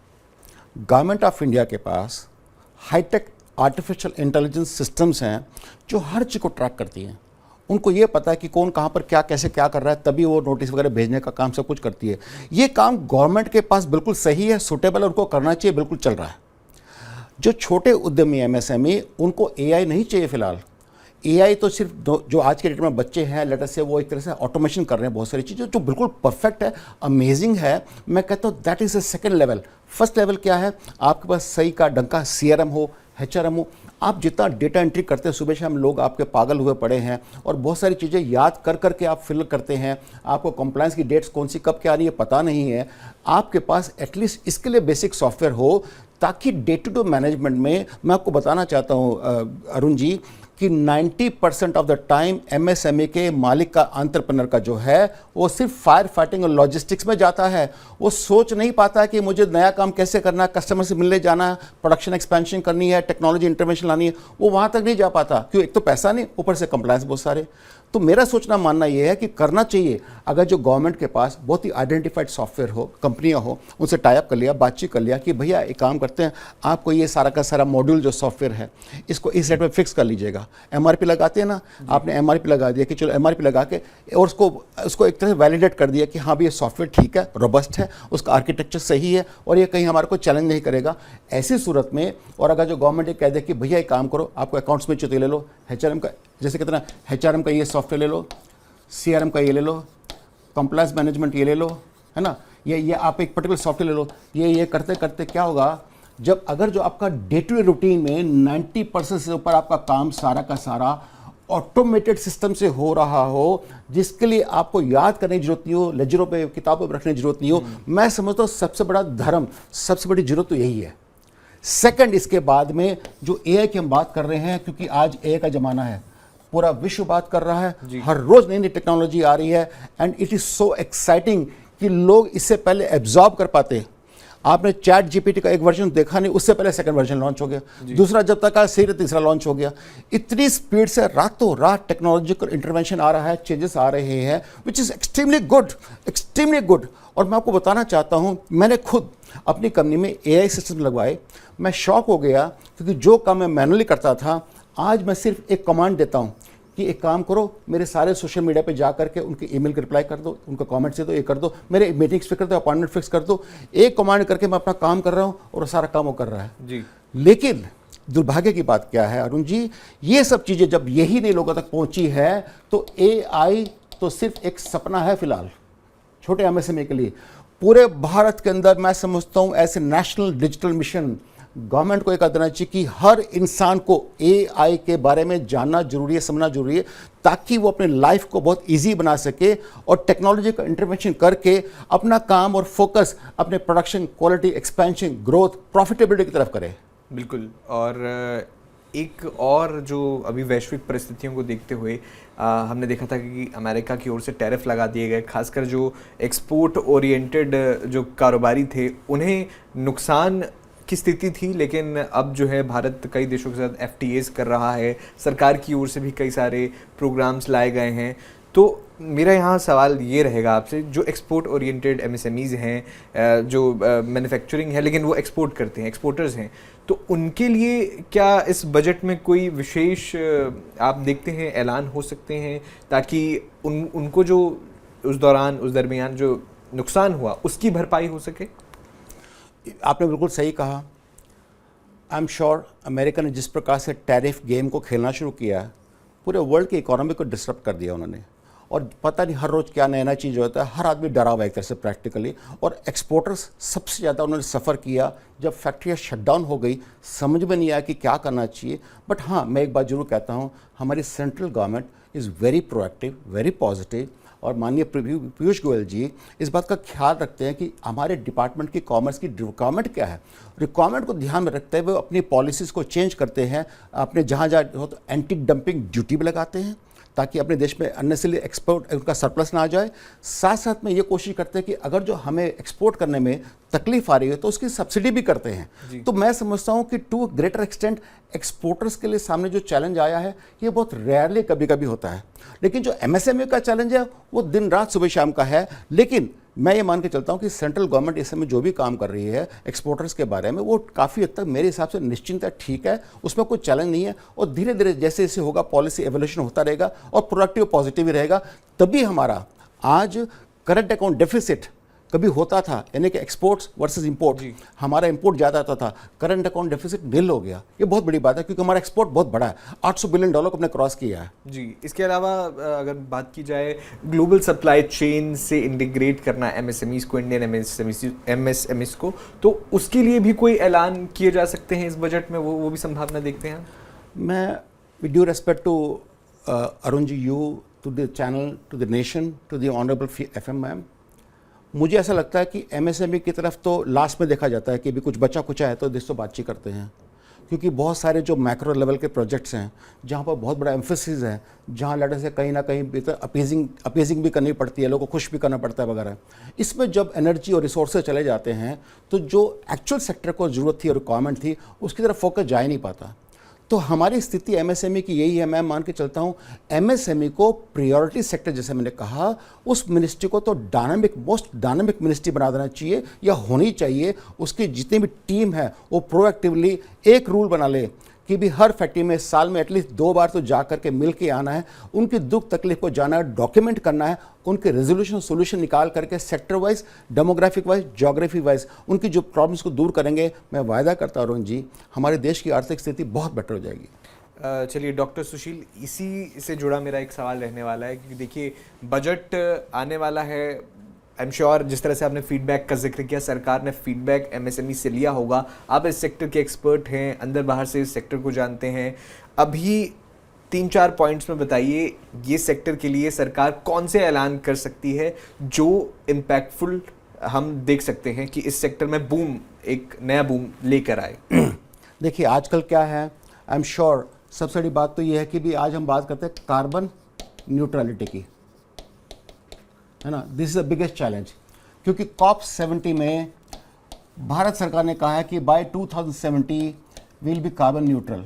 गवर्नमेंट ऑफ इंडिया के पास हाईटेक आर्टिफिशियल इंटेलिजेंस सिस्टम्स हैं जो हर चीज़ को ट्रैक करती हैं। उनको ये पता है कि कौन कहाँ पर क्या कैसे क्या कर रहा है, तभी वो नोटिस वगैरह भेजने का काम सब कुछ करती है। ये काम गवर्नमेंट के पास बिल्कुल सही है, सूटेबल है, उनको करना चाहिए, बिल्कुल चल रहा है। जो छोटे उद्यमी एमएसएमई, उनको एआई नहीं चाहिए फिलहाल। एआई तो सिर्फ जो आज के डेट में बच्चे हैं, लेटर से वो एक तरह से ऑटोमेशन कर रहे हैं बहुत सारी चीज़ें जो बिल्कुल परफेक्ट है, अमेजिंग है। मैं कहता हूँ that is a second level. First level क्या है, आपके पास सही का डंका सीआरएम हो, एचआरएम हो। आप जितना डेटा एंट्री करते हैं, सुबह शाम लोग आपके पागल हुए पड़े हैं और बहुत सारी चीज़ें याद कर करके आप फिल करते हैं। आपको कंप्लायंस की डेट्स कौन सी कब क्या आ रही है पता नहीं है। आपके पास एटलीस्ट इसके लिए बेसिक सॉफ्टवेयर हो ताकि डे टू डे मैनेजमेंट में, मैं आपको बताना चाहता हूँ अरुण जी, कि 90% ऑफ द टाइम एमएसएमई के मालिक का, एंटरप्रेन्योर का जो है, वो सिर्फ फायर फाइटिंग और लॉजिस्टिक्स में जाता है। वो सोच नहीं पाता कि मुझे नया काम कैसे करना है, कस्टमर से मिलने जाना है, प्रोडक्शन एक्सपेंशन करनी है, टेक्नोलॉजी इंटरवेंशन लानी है, वो वहाँ तक नहीं जा पाता। क्यों? एक तो पैसा नहीं, ऊपर से कंप्लायंस बहुत सारे। तो मेरा सोचना मानना ये है कि करना चाहिए। अगर जो गवर्नमेंट के पास बहुत ही आइडेंटिफाइड सॉफ्टवेयर हो, कंपनियां हो, उनसे टाई अप कर लिया, बातचीत कर लिया कि भैया एक काम करते हैं, आपको ये सारा का सारा मॉड्यूल जो सॉफ्टवेयर है इसको इस रेट में फिक्स कर लीजिएगा। एमआरपी लगाते हैं ना, आपने एमआरपी लगा दिया कि चलो एमआरपी लगा के, और उसको एक तरह से वैलिडेट कर दिया कि हाँ भी ये सॉफ्टवेयर ठीक है, रोबस्ट है, उसका आर्किटेक्चर सही है और ये कहीं हमारे को चैलेंज नहीं करेगा। ऐसी सूरत में, और अगर जो गवर्नमेंट ये कह दे कि भैया एक काम करो, आपको अकाउंट्स में चाहिए ले लो, एचआरएम का, जैसे कितना एचआरएम का ये सॉफ्टवेयर ले लो, सीआरएम का ये ले लो, कंप्लायंस मैनेजमेंट ये ले लो, है ना, ये आप एक पर्टिकुलर सॉफ्टवेयर ले लो। ये करते करते क्या होगा, जब अगर जो आपका डे टू डे रूटीन में 90% से ऊपर आपका काम सारा का सारा ऑटोमेटेड सिस्टम से हो रहा हो, जिसके लिए आपको याद करने की जरूरत नहीं हो, लेजरों पे, किताबों पर रखने की जरूरत नहीं हो, मैं समझता हूँ सबसे बड़ा धर्म, सबसे बड़ी जरूरत तो यही है। सेकंड, इसके बाद में जो एआई की हम बात कर रहे हैं, क्योंकि आज एआई का जमाना है, पूरा विश्व बात कर रहा है, हर रोज नई नई टेक्नोलॉजी आ रही है, and it is so exciting कि लोग इससे पहले एब्जॉर्ब कर पाते। आपने चैट जीपीटी का एक वर्जन देखा नहीं, उससे पहले सेकंड वर्जन लॉन्च हो गया, दूसरा जब तक आया सही तीसरा लॉन्च हो गया। इतनी स्पीड से रातों रात टेक्नोलॉजिकल इंटरवेंशन आ रहा है, चेंजेस आ रहे हैं, which is extremely good, extremely good. और मैं आपको बताना चाहता हूँ, मैंने खुद अपनी कंपनी में एआई सिस्टम लगवाए। मैं शॉक हो गया क्योंकि जो काम मैं मैनुअली करता था, आज मैं सिर्फ एक कमांड देता हूँ कि एक काम करो, मेरे सारे सोशल मीडिया पे जा करके उनके ईमेल के रिप्लाई कर दो, उनको कमेंट से दो, ये कर दो, मेरे मीटिंग्स फिक्स कर दो, अपॉइंटमेंट फिक्स कर दो। एक कमांड करके मैं अपना काम कर रहा हूँ और सारा काम वो कर रहा है जी। लेकिन दुर्भाग्य की बात क्या है अरुण जी, ये सब चीज़ें जब यही नहीं लोगों तक पहुँची है, तो एआई तो सिर्फ एक सपना है फिलहाल छोटे एमएसएमई के लिए। पूरे भारत के अंदर मैं समझता हूँ ऐसे नेशनल डिजिटल मिशन गवर्नमेंट को एक करना चाहिए कि हर इंसान को एआई के बारे में जानना जरूरी है, समझना जरूरी है, ताकि वो अपने लाइफ को बहुत इजी बना सके और टेक्नोलॉजी का इंटरवेंशन करके अपना काम और फोकस अपने production, quality, expansion, growth, profitability की तरफ करे। बिल्कुल। और एक और जो अभी वैश्विक परिस्थितियों को देखते हुए हमने देखा था कि अमेरिका की ओर से टैरिफ लगा दिए गए, खासकर जो एक्सपोर्ट ओरिएंटेड जो कारोबारी थे उन्हें नुकसान की स्थिति थी। लेकिन अब जो है भारत कई देशों के साथ एफटीएस कर रहा है, सरकार की ओर से भी कई सारे प्रोग्राम्स लाए गए हैं। तो मेरा यहाँ सवाल ये रहेगा आपसे, जो एक्सपोर्ट ओरिएंटेड एमएसएमईज हैं, जो मैन्युफैक्चरिंग है लेकिन वो एक्सपोर्ट करते हैं, एक्सपोर्टर्स हैं, तो उनके लिए क्या इस बजट में कोई विशेष आप देखते हैं ऐलान हो सकते हैं ताकि उनको जो उस दरमियान जो नुकसान हुआ उसकी भरपाई हो सके? आपने बिल्कुल सही कहा। आई एम श्योर अमेरिका ने जिस प्रकार से टैरिफ गेम को खेलना शुरू किया, पूरे वर्ल्ड की इकोनॉमी को डिस्टर्ब कर दिया उन्होंने। और पता नहीं हर रोज़ क्या नया नया चीज़ होता है, हर आदमी डरा हुआ एक तरह से प्रैक्टिकली। और एक्सपोर्टर्स सबसे ज़्यादा उन्होंने सफ़र किया जब फैक्ट्रियाँ शटडाउन हो गई, समझ में नहीं आया कि क्या करना चाहिए। बट हाँ, मैं एक बात जरूर कहता हूँ, हमारी central government is very proactive, very positive. और माननीय पीयूष गोयल जी इस बात का ख्याल रखते हैं कि हमारे डिपार्टमेंट की कॉमर्स की रिक्वायरमेंट क्या है, रिक्वायरमेंट को ध्यान में रखते हुए अपनी पॉलिसीज़ को चेंज करते हैं, अपने जहाँ जहाँ हो तो एंटी डंपिंग ड्यूटी भी लगाते हैं ताकि अपने देश में अननेसेसरी एक्सपोर्ट उनका सरप्लस ना आ जाए। साथ साथ में ये कोशिश करते हैं कि अगर जो हमें एक्सपोर्ट करने में तकलीफ आ रही है तो उसकी सब्सिडी भी करते हैं। तो मैं समझता हूँ कि टू ग्रेटर एक्सटेंट एक्सपोर्टर्स के लिए सामने जो चैलेंज आया है ये बहुत रेयरली कभी कभी होता है, लेकिन जो एमएसएमई का चैलेंज है वो दिन रात सुबह शाम का है। लेकिन मैं ये मान के चलता हूँ कि सेंट्रल गवर्नमेंट इस समय जो भी काम कर रही है एक्सपोर्टर्स के बारे में वो काफ़ी हद तक मेरे हिसाब से निश्चिंत है, ठीक है, उसमें कोई चैलेंज नहीं है। और धीरे धीरे जैसे जैसे होगा पॉलिसी एवोल्यूशन होता रहेगा और प्रोडक्टिव पॉजिटिव ही रहेगा, तभी हमारा आज करंट अकाउंट डेफिसिट कभी होता था, यानी कि एक्सपोर्ट्स वर्सेस इंपोर्ट, हमारा इंपोर्ट ज़्यादा आता था, करंट अकाउंट डेफिसिट नील हो गया। ये बहुत बड़ी बात है क्योंकि हमारा एक्सपोर्ट बहुत बड़ा है, $800 बिलियन को अपने क्रॉस किया है। जी, इसके अलावा अगर बात की जाए ग्लोबल सप्लाई चेन से इंटीग्रेट करना एमएसएमईज को, इंडियन एमएसएमईज को, तो उसके लिए भी कोई ऐलान किए जा सकते हैं इस बजट में, वो भी संभावना देखते हैं? मैं with due respect to Arun ji, you, to the channel, to the nation, to the honourable FM ma'am, मुझे ऐसा लगता है कि एमएसएमई की तरफ तो लास्ट में देखा जाता है कि भी कुछ बचा कुचा है तो दोस्तों बातचीत करते हैं, क्योंकि बहुत सारे जो मैक्रो लेवल के प्रोजेक्ट्स हैं जहाँ पर बहुत बड़ा एम्फेसिस है, जहाँ लड़े से कहीं ना कहीं अपीजिंग भी करनी पड़ती है, लोगों को खुश भी करना पड़ता है वगैरह, इसमें जब एनर्जी और रिसोर्सेज चले जाते हैं तो जो एक्चुअल सेक्टर को ज़रूरत थी और रिक्वायरमेंट थी उसकी तरफ फोकस जा ही नहीं पाता। तो हमारी स्थिति एमएसएमई की यही है। मैं मान के चलता हूँ एमएसएमई को प्रायोरिटी सेक्टर, जैसे मैंने कहा, उस मिनिस्ट्री को तो मोस्ट डायनामिक मिनिस्ट्री बना देना चाहिए या होनी चाहिए। उसकी जितनी भी टीम है वो प्रोएक्टिवली एक रूल बना ले कि भी हर फैक्ट्री में साल में एटलीस्ट 2 बार तो जा करके मिल के आना है, उनकी दुख तकलीफ को जाना है, डॉक्यूमेंट करना है, उनके रेजोल्यूशन सोल्यूशन निकाल करके sector wise, demographic wise, geography wise उनकी जो प्रॉब्लम्स को दूर करेंगे। मैं वायदा करता हूँ अरुण जी, हमारे देश की आर्थिक स्थिति बहुत बेटर हो जाएगी। चलिए डॉक्टर सुशील, इसी से जुड़ा मेरा एक सवाल रहने वाला है क्योंकि देखिए बजट आने वाला है, आई एम श्योर जिस तरह से आपने फीडबैक का जिक्र किया, सरकार ने फीडबैक एमएसएमई से लिया होगा, आप इस सेक्टर के एक्सपर्ट हैं, अंदर बाहर से इस सेक्टर को जानते हैं। अभी 3-4 पॉइंट्स में बताइए ये सेक्टर के लिए सरकार कौन से ऐलान कर सकती है जो इम्पैक्टफुल हम देख सकते हैं कि इस सेक्टर में बूम, एक नया बूम लेकर आए। देखिए आजकल क्या है, आई एम श्योर सबसे बड़ी बात तो ये है कि भी आज हम बात करते हैं कार्बन न्यूट्रलिटी की, है ना। This is the biggest challenge, क्योंकि COP70 में भारत सरकार ने कहा है कि by 2070 will be carbon neutral.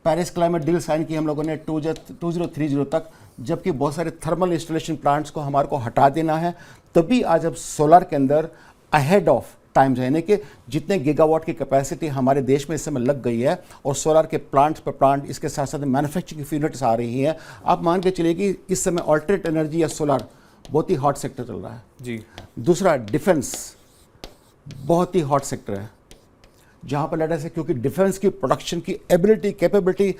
Paris climate deal sign की हम लोगों ने 2030 तक, जबकि बहुत सारे थर्मल इंस्टॉलेशन प्लांट्स को हमारे को हटा देना है। तभी आज अब सोलर के अंदर अहेड ऑफ टाइम्स है, यानी कि जितने गीगावाट की कैपेसिटी हमारे देश में इस समय लग गई है और सोलर के प्लांट्स पर प्लांट, इसके साथ साथ मैन्युफैक्चरिंग यूनिट्स आ रही हैं। आप मान के चलिए कि इस समय ऑल्टरनेट एनर्जी या सोलर बहुत ही हॉट सेक्टर चल रहा है जी। दूसरा डिफेंस बहुत ही हॉट सेक्टर है, जहाँ पर लड़ा से, क्योंकि डिफेंस की प्रोडक्शन की एबिलिटी, कैपेबिलिटी,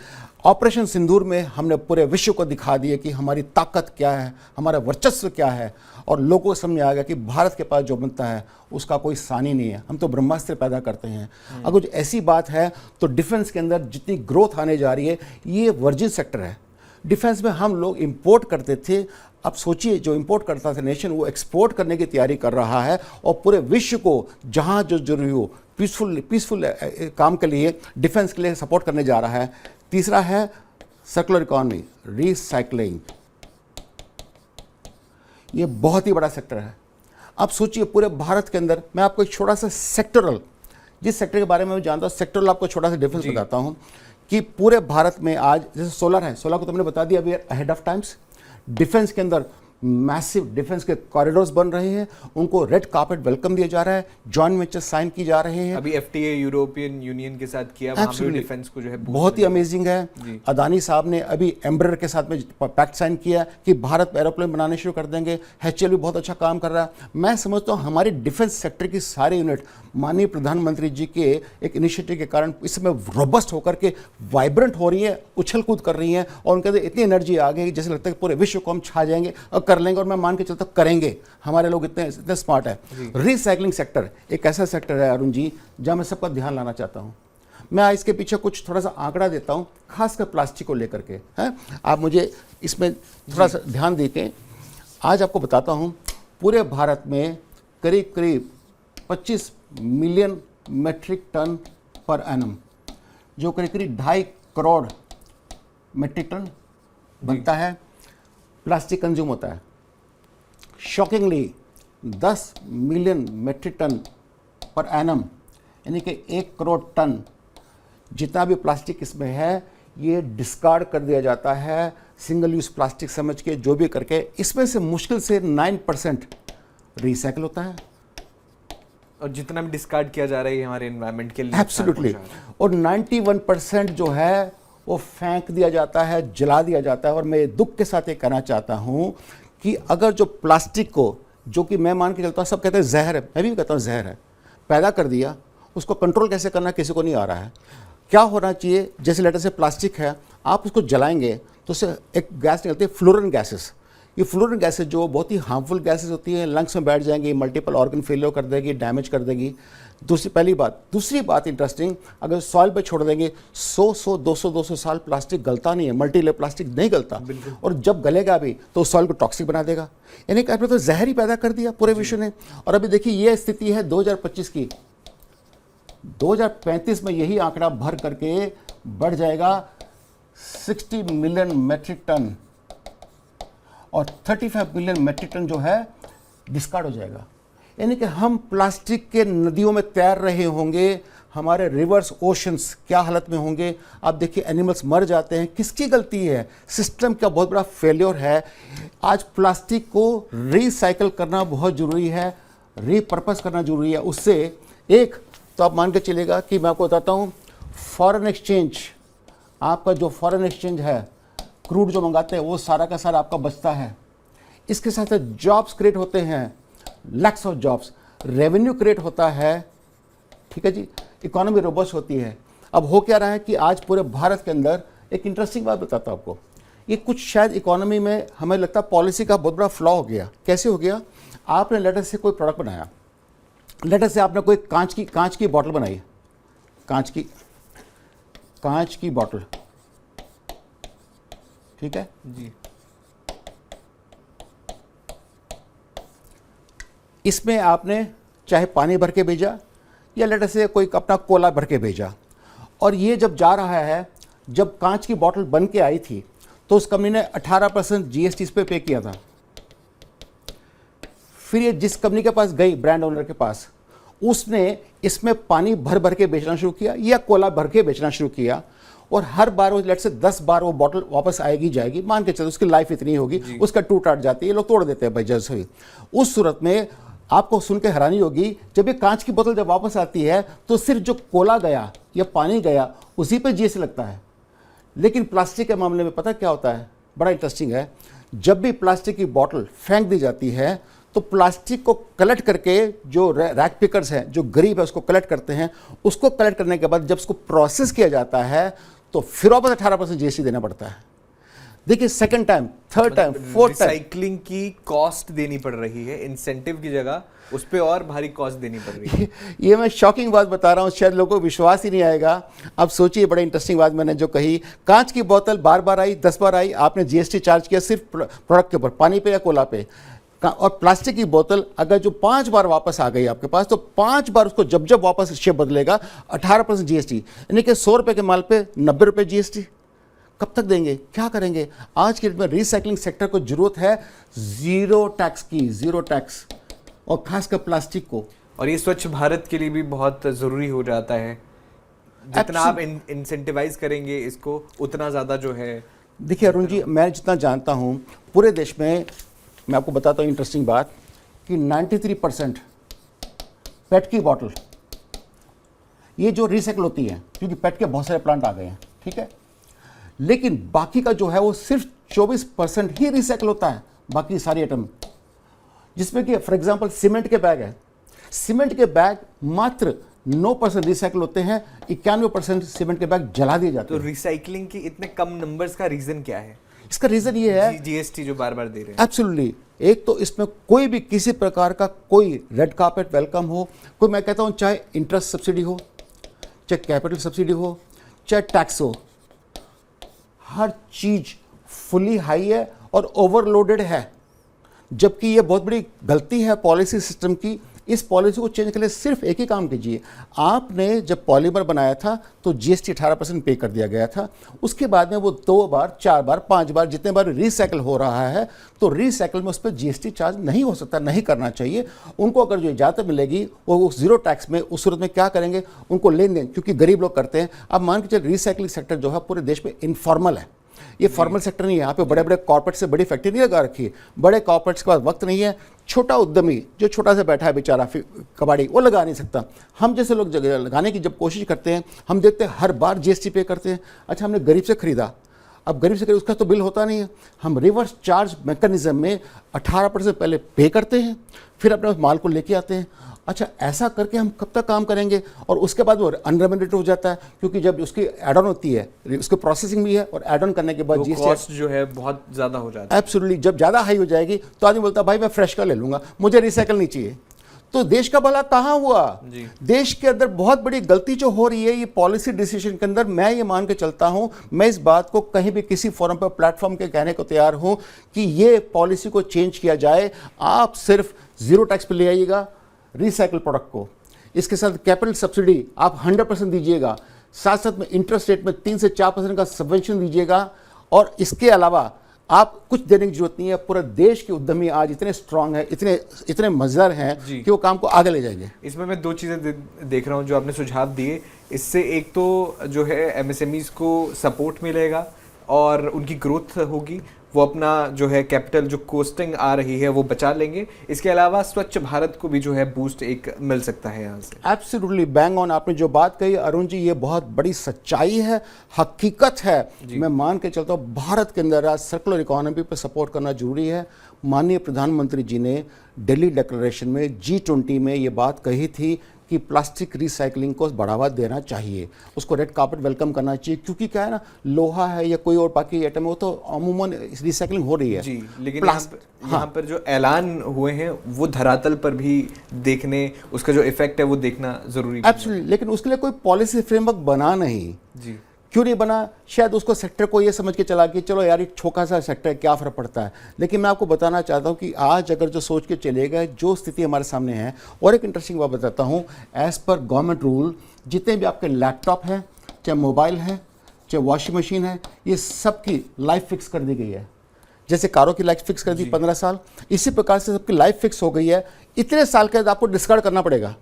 ऑपरेशन सिंदूर में हमने पूरे विश्व को दिखा दिया कि हमारी ताकत क्या है, हमारा वर्चस्व क्या है, और लोगों को समझ आ गया कि भारत के पास जो बनता है उसका कोई सानी नहीं है, हम तो ब्रह्मास्त्र पैदा करते हैं। अगर कुछ ऐसी बात है तो डिफेंस के अंदर जितनी ग्रोथ आने जा रही है, ये वर्जिन सेक्टर है। डिफेंस में हम लोग इंपोर्ट करते थे, अब सोचिए जो इंपोर्ट करता था नेशन वो एक्सपोर्ट करने की तैयारी कर रहा है, और पूरे विश्व को जहाँ जो जरूरी हो पीसफुल काम के लिए, डिफेंस के लिए सपोर्ट करने जा रहा है। तीसरा है सर्कुलर इकोनॉमी, रिसाइकलिंग, ये बहुत ही बड़ा सेक्टर है। अब सोचिए पूरे भारत के अंदर, मैं आपको एक छोटा सा सेक्टरल, जिस सेक्टर के बारे में मैं जानता हूँ, सेक्टरल आपको छोटा सा डिफरेंस बताता हूँ कि पूरे भारत में आज जैसे सोलर है, सोलर को तुमने बता दिया अभी अहेड ऑफ टाइम्स। डिफेंस के अंदर मैसिव डिफेंस के कॉरिडोर्स बन रहे हैं, उनको रेड कार्पेट वेलकम दिया जा रहा है, जॉइंट वेंचर साइन की जा रहे हैं। अभी एफटीए यूरोपियन यूनियन के साथ किया, वहां पे डिफेंस को जो है बहुत ही अमेजिंग है। अदानी साहब ने अभी एम्ब्रेयर के साथ में पैक्ट साइन किया कि भारत में एरोप्लेन बनाने शुरू कर देंगे। HAL भी बहुत अच्छा काम कर रहा है। मैं समझता हूँ हमारी डिफेंस सेक्टर की सारी यूनिट माननीय प्रधानमंत्री जी के एक इनिशिएटिव के कारण इस समय रोबस्ट होकर के वाइब्रेंट हो रही है, उछल कूद कर रही हैं, और उनके अंदर इतनी एनर्जी आ गई जैसे लगता है कि पूरे विश्व को हम छा जाएंगे और कर लेंगे, और मैं मान के चलता करेंगे। हमारे लोग इतने स्मार्ट है। रिसाइकलिंग सेक्टर एक ऐसा सेक्टर है अरुण जी जहाँ मैं सबका ध्यान लाना चाहता हूँ। मैं इसके पीछे कुछ थोड़ा सा आंकड़ा देता हूँ, खासकर प्लास्टिक को लेकर के, है। आप मुझे इसमें थोड़ा सा ध्यान देके, आज आपको बताता हूँ, पूरे भारत में करीब करीब 25 million metric ton per annum, जो करीब करीब 2.5 करोड़ मेट्रिक टन बनता है, प्लास्टिक कंज्यूम होता है। Shockingly 10 million metric ton per annum, यानी कि 1 करोड़ टन जितना भी प्लास्टिक इसमें है, ये डिस्कार्ड कर दिया जाता है, सिंगल यूज़ प्लास्टिक समझ के जो भी करके। इसमें से मुश्किल से 9% रिसाइकल होता है, और जितना भी डिस्कार्ड किया जा रहा है ये हमारे एनवायरनमेंट के लिए एब्सोल्युटली। और 91% जो है वो फेंक दिया जाता है, जला दिया जाता है। और मैं दुख के साथ ये कहना चाहता हूँ कि अगर जो प्लास्टिक को, जो कि मैं मान के चलता हूँ, सब कहते हैं जहर है, मैं भी कहता हूँ जहर है, पैदा कर दिया, उसको कंट्रोल कैसे करना किसी को नहीं आ रहा है। क्या होना चाहिए, जैसे लेटर से प्लास्टिक है, आप उसको जलाएंगे तो उससे एक गैस निकलती है, फ्लोरिन गैसेस। ये फ्लोरिन गैसेस जो बहुत ही हार्मफुल गैसेस होती हैं, लंग्स में बैठ जाएंगी, मल्टीपल ऑर्गन फेलियर कर देगी, डैमेज कर देगी। पहली बात। दूसरी बात इंटरेस्टिंग, अगर सॉइल पे छोड़ देंगे 100-200 साल प्लास्टिक गलता नहीं है, मल्टी लेयर प्लास्टिक नहीं गलता, और जब गलेगा भी तो सॉइल को टॉक्सिक बना देगा। यानी कि आपने तो जहर ही पैदा कर दिया पूरे विश्व ने। और अभी देखिए ये स्थिति है 2025 की। 2035 में यही आंकड़ा भर करके बढ़ जाएगा 60 मिलियन मेट्रिक टन, और 35 मिलियन मेट्रिक टन जो है डिस्कार्ड हो जाएगा। यानी कि हम प्लास्टिक के नदियों में तैर रहे होंगे, हमारे रिवर्स ओशंस क्या हालत में होंगे। आप देखिए एनिमल्स मर जाते हैं, किसकी गलती है? सिस्टम का बहुत बड़ा फेलियर है। आज प्लास्टिक को रिसाइकल करना बहुत ज़रूरी है, रीपर्पस करना ज़रूरी है। उससे एक तो आप मान के चलेगा कि मैं आपको बताता हूँ, फॉरेन एक्सचेंज, आपका जो फॉरेन एक्सचेंज है, क्रूड जो मंगाते हैं वो सारा का सारा आपका बचता है। इसके साथ साथ जॉब्स क्रिएट होते हैं, lakhs of jobs, revenue create होता है, ठीक है जी, इकोनॉमी रोबस्ट होती है। अब हो क्या रहा है कि आज पूरे भारत के अंदर एक इंटरेस्टिंग बात बताता हूँ आपको, ये कुछ शायद इकोनॉमी में हमें लगता है पॉलिसी का बहुत बड़ा फ्लॉ हो गया। कैसे हो गया? आपने लेटर से कोई प्रोडक्ट बनाया, लेटर से आपने कोई कांच की बॉटल बनाई, कांच की बॉटल, ठीक है जी। इसमें आपने चाहे पानी भर के भेजा या लेटर से कोई अपना कोला भर के भेजा, और ये जब जा रहा है, जब कांच की बोतल बन के आई थी तो उस कंपनी ने 18% जीएसटी इस पे पे किया था। फिर ये जिस कंपनी के पास गई, ब्रांड ओनर के पास, उसने इसमें पानी भर भर के बेचना शुरू किया या कोला भर के बेचना शुरू किया, और हर बार वो लेट से 10 बार वो बॉटल वापस आएगी जाएगी, मान के चलो उसकी लाइफ इतनी होगी, उसका टूट टाट जाती है, लोग तोड़ देते हैं भाई जैसे ही। उस सूरत में आपको सुन के हैरानी होगी, जब ये कांच की बोतल जब वापस आती है तो सिर्फ जो कोला गया या पानी गया उसी पे जीएसटी लगता है। लेकिन प्लास्टिक के मामले में पता क्या होता है, बड़ा इंटरेस्टिंग है, जब भी प्लास्टिक की बोतल फेंक दी जाती है तो प्लास्टिक को कलेक्ट करके जो रैक पिकर्स हैं, जो गरीब है, उसको कलेक्ट करते हैं। उसको कलेक्ट करने के बाद जब उसको प्रोसेस किया जाता है तो फिर वापस 18% जीएसटी देना पड़ता है। देखिए second time, third time, fourth time recycling की कॉस्ट देनी पड़ रही है, इंसेंटिव की जगह उस पे और भारी कॉस्ट देनी पड़ रही है। ये मैं शॉकिंग बात बता रहा हूँ, शायद लोगों को विश्वास ही नहीं आएगा। अब सोचिए, बड़ा इंटरेस्टिंग बात मैंने जो कही, कांच की बोतल बार बार आई, 10 बार आई, आपने जीएसटी चार्ज किया सिर्फ प्रोडक्ट के ऊपर, पानी पे या कोला पे। और प्लास्टिक की बोतल अगर जो 5 बार वापस आ गई आपके पास, तो 5 बार उसको जब जब वापस शेप बदलेगा 18% जीएसटी, यानी कि 100 रुपये के माल पे 90 रुपये जीएसटी। कब तक देंगे, क्या करेंगे? आज के डेट में रिसाइकलिंग सेक्टर को जरूरत है जीरो टैक्स की, जीरो टैक्स, और खासकर प्लास्टिक को। और ये स्वच्छ भारत के लिए भी बहुत ज़रूरी हो जाता है। जितना आप इंसेंटिवाइज करेंगे इसको, उतना ज़्यादा जो है। देखिए अरुण जी, मैं जितना जानता हूँ पूरे देश में, मैं आपको बताता हूँ इंटरेस्टिंग बात, कि 93% पेट की बॉटल ये जो रिसाइकल होती है, क्योंकि पेट के बहुत सारे प्लांट आ गए हैं, ठीक है, लेकिन बाकी का जो है वो सिर्फ 24% ही रिसाइकल होता है, बाकी सारी आइटम, जिसमें कि फॉर एग्जांपल सीमेंट के बैग है, सीमेंट के बैग मात्र 9% रिसाइकल होते हैं, 91% सीमेंट के बैग जला दिए जाते हैं। तो रिसाइकलिंग की इतने कम नंबर्स का रीजन क्या है? इसका रीजन ये है, जीएसटी जो बार बार दे रहे हैं। एब्सोल्युटली। एक तो इसमें कोई भी किसी प्रकार का कोई रेड कार्पेट वेलकम हो, कोई, मैं कहता हूँ चाहे इंटरेस्ट सब्सिडी हो, चाहे कैपिटल सब्सिडी हो, चाहे टैक्स हो, हर चीज फुली हाई है और ओवरलोडेड है। जबकि ये बहुत बड़ी गलती है पॉलिसी सिस्टम की। इस पॉलिसी को चेंज करने सिर्फ एक ही काम कीजिए। आपने जब पॉलीमर बनाया था तो जीएसटी 18% पे कर दिया गया था। उसके बाद में वो 2 बार 4 बार 5 बार जितने बार रिसाइकल हो रहा है तो रिसाइकल में उस पर जीएसटी चार्ज नहीं हो सकता, नहीं करना चाहिए। उनको अगर जो इजाज़त मिलेगी वो जीरो टैक्स में, उस सूरत में क्या करेंगे, उनको लेन देन, क्योंकि गरीब लोग करते हैं। अब मान के चल रिसाइकलिंग सेक्टर जो है पूरे देश में इनफॉर्मल है, ये फॉर्मल सेक्टर नहीं है। यहाँ पे बड़े बड़े कॉर्पोरेट से बड़ी फैक्ट्री नहीं लगा रखी है, बड़े कॉर्पोरेट्स के पास वक्त नहीं है। छोटा उद्यमी जो छोटा सा बैठा है बेचारा कबाड़ी, वो लगा नहीं सकता। हम जैसे लोग लगाने की जब कोशिश करते हैं, हम देखते हैं हर बार जीएसटी पे करते हैं। अच्छा, हमने गरीब से खरीदा, अब गरीब से खरीद उसका तो बिल होता नहीं है। हम रिवर्स चार्ज मैकेनिज्म में 18% पहले पे करते हैं, फिर अपने उस माल को लेके आते हैं। अच्छा, ऐसा करके हम कब तक काम करेंगे? और उसके बाद वो अनरेमुनेटेड हो जाता है, क्योंकि जब उसकी एड ऑन होती है, उसकी प्रोसेसिंग भी है और एड ऑन करने के बाद जीएसटी कॉस्ट जो है बहुत ज़्यादा हो जाता है। एब्सोल्युटली, जब ज़्यादा हाई हो जाएगी तो आदमी बोलता है भाई मैं फ्रेश का ले लूँगा, मुझे रिसाइकल नहीं चाहिए। तो देश का भला कहाँ हुआ? देश के अंदर बहुत बड़ी गलती जो हो रही है ये पॉलिसी डिसीजन के अंदर। मैं ये मान के चलता हूँ, मैं इस बात को कहीं भी किसी फोरम पर प्लेटफॉर्म के कहने को तैयार हूँ कि ये पॉलिसी को चेंज किया जाए। आप सिर्फ जीरो टैक्स पे ले आइएगा रिसाइकल प्रोडक्ट को, इसके साथ कैपिटल सब्सिडी आप 100% दीजिएगा, साथ साथ में इंटरेस्ट रेट में 3 से 4% का सबवेंशन दीजिएगा। और इसके अलावा आप कुछ देने की जरूरत नहीं है। पूरा देश के उद्यमी आज इतने स्ट्रांग है, इतने मजेदार हैं कि वो काम को आगे ले जाएंगे। इसमें मैं 2 चीज़ें देख रहा हूँ जो आपने सुझाव दिए। इससे एक तो जो है एमएसएमईज को सपोर्ट मिलेगा और उनकी ग्रोथ होगी, वो अपना जो है कैपिटल जो कोस्टिंग आ रही है वो बचा लेंगे। इसके अलावा स्वच्छ भारत को भी जो है बूस्ट एक मिल सकता है यहाँ से। एब्सोल्युटली बैंग ऑन, आपने जो बात कही अरुण जी, ये बहुत बड़ी सच्चाई है, हकीकत है। मैं मान के चलता हूँ भारत के अंदर आज सर्कुलर इकोनॉमी पे सपोर्ट करना जरूरी है। माननीय प्रधानमंत्री जी ने दिल्ली डिक्लेरेशन में G20 में ये बात कही थी कि प्लास्टिक रिसाइकलिंग को बढ़ावा देना चाहिए, उसको रेड कार्पेट वेलकम करना चाहिए। क्योंकि क्या है ना, लोहा है या कोई और बाकी आइटम है वो तो अमूमन रिसाइकलिंग हो रही है जी, लेकिन यहाँ पर जो ऐलान हुए हैं वो धरातल पर भी देखने, उसका जो इफेक्ट है वो देखना जरूरी है। एब्सोल्युटली, लेकिन उसके लिए कोई पॉलिसी फ्रेमवर्क बना नहीं। जी, क्यों नहीं बना? शायद उसको सेक्टर को ये समझ के चला कि चलो यार एक छोटा सा सेक्टर है, क्या फ़र्क पड़ता है। लेकिन मैं आपको बताना चाहता हूँ कि आज अगर जो सोच के चलेगा, जो स्थिति हमारे सामने है। और एक इंटरेस्टिंग बात बताता हूँ, एज़ पर गवर्नमेंट रूल जितने भी आपके लैपटॉप हैं, चाहे मोबाइल है, चाहे वॉशिंग मशीन है, ये सब की लाइफ फिक्स कर दी गई है। जैसे कारों की लाइफ फिक्स कर दी 15 साल, इसी प्रकार से सबकी लाइफ फिक्स हो गई है। इतने साल के बाद आपको डिस्कार्ड करना पड़ेगा।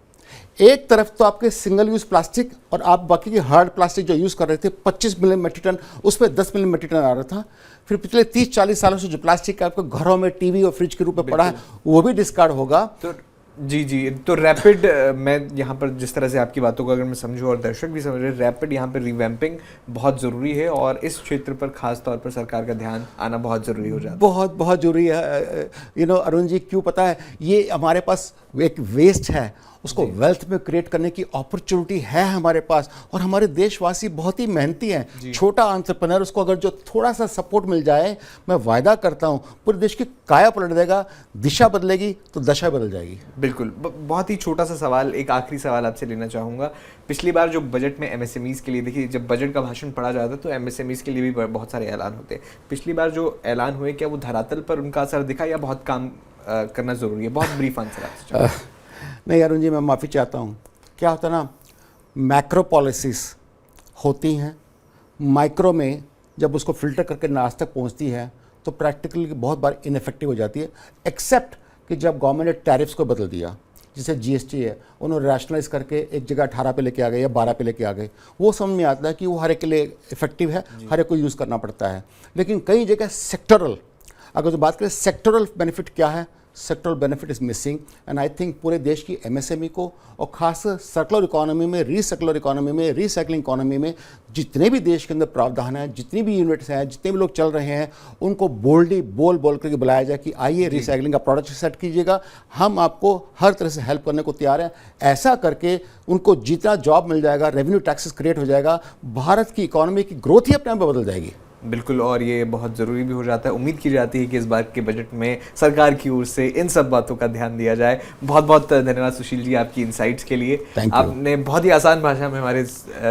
एक तरफ तो आपके सिंगल यूज़ प्लास्टिक और आप बाकी की हार्ड प्लास्टिक जो यूज़ कर रहे थे 25 मिलियन मेट्रिक टन, उस पर 10 मिलियन मेट्रिक टन आ रहा था। फिर पिछले 30-40 सालों से जो प्लास्टिक आपको घरों में टीवी और फ्रिज के रूप में पड़ा है वो भी डिस्कार्ड होगा। तो जी, तो रैपिड, मैं यहाँ पर जिस तरह से आपकी बातों को अगर मैं समझूँ और दर्शक भी समझ रहे, रैपिड यहाँ पर रिवैम्पिंग बहुत ज़रूरी है और इस क्षेत्र पर खास तौर पर सरकार का ध्यान आना बहुत ज़रूरी हो जाता है। बहुत ज़रूरी है। अरुण जी, क्यों पता है, ये हमारे पास एक वेस्ट है, उसको वेल्थ में क्रिएट करने की अपॉर्चुनिटी है हमारे पास। और हमारे देशवासी बहुत ही मेहनती हैं, छोटा एंटरप्रेन्योर, उसको अगर जो थोड़ा सा सपोर्ट मिल जाए, मैं वायदा करता हूँ पूरे देश की काया पलट देगा, दिशा बदलेगी तो दशा बदल जाएगी। बिल्कुल। बहुत ही छोटा सा सवाल, एक आखिरी सवाल आपसे लेना चाहूँगा। पिछली बार जो बजट में एमएसएमईज के लिए, देखिए जब बजट का भाषण पढ़ा जाता है तो एमएसएमईज के लिए भी बहुत सारे ऐलान होते हैं। पिछली बार जो ऐलान हुए, क्या वो धरातल पर उनका असर दिखा या बहुत काम करना ज़रूरी है? बहुत ब्रीफ आंसर आपसे। नहीं अरुण जी, मैं माफ़ी चाहता हूँ। क्या होता है ना, मैक्रो पॉलिसीज़ होती हैं, माइक्रो में जब उसको फिल्टर करके नाश तक पहुँचती है तो प्रैक्टिकली बहुत बार इनफेक्टिव हो जाती है। एक्सेप्ट कि जब गवर्नमेंट ने टैरिफ्स को बदल दिया, जैसे जीएसटी है, उन्होंने रैशनलाइज करके एक जगह 18 पे लेके आ गए या 12 पे लेके आ गए, वो समझ में आता है कि वो हर एक के लिए इफेक्टिव है, हर एक को यूज़ करना पड़ता है। लेकिन कई जगह सेक्टरल, अगर जो बात करें सेक्टरल बेनिफिट क्या है, sectoral benefit is missing. And I think पूरे देश की एमएसएमई को और खास सर्कुलर इकोनॉमी में, रीसर्कुलर इकोनॉमी में, रीसाइक्लिंग इकोनॉमी में जितने भी देश के अंदर प्रावधान है, जितनी भी यूनिट्स हैं, जितने भी लोग चल रहे हैं, उनको बोल्डली बोल करके बुलाया जाए कि आइए रिसाइक्लिंग का प्रोडक्ट सेट कीजिएगा, हम आपको हर तरह से हेल्प करने को तैयार हैं। ऐसा करके उनको जितना जॉब मिल जाएगा, रेवेन्यू टैक्सेस क्रिएट हो जाएगा, भारत की इकोनॉमी की ग्रोथ ही अपने आप में बदल जाएगी। बिल्कुल, और ये बहुत ज़रूरी भी हो जाता है। उम्मीद की जाती है कि इस बार के बजट में सरकार की ओर से इन सब बातों का ध्यान दिया जाए। बहुत बहुत धन्यवाद सुशील जी आपकी इनसाइट्स के लिए। Thank you. आपने बहुत ही आसान भाषा में हमारे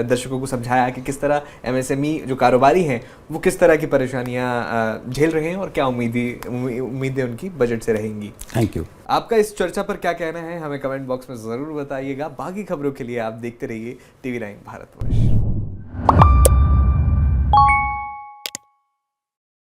दर्शकों को समझाया कि किस तरह एमएसएमई जो कारोबारी हैं वो किस तरह की परेशानियां झेल रहे हैं और क्या उम्मीदें उनकी बजट से रहेंगी। Thank you. आपका इस चर्चा पर क्या कहना है हमें कमेंट बॉक्स में ज़रूर बताइएगा। बाकी खबरों के लिए आप देखते रहिए टीवी 9 भारतवर्ष।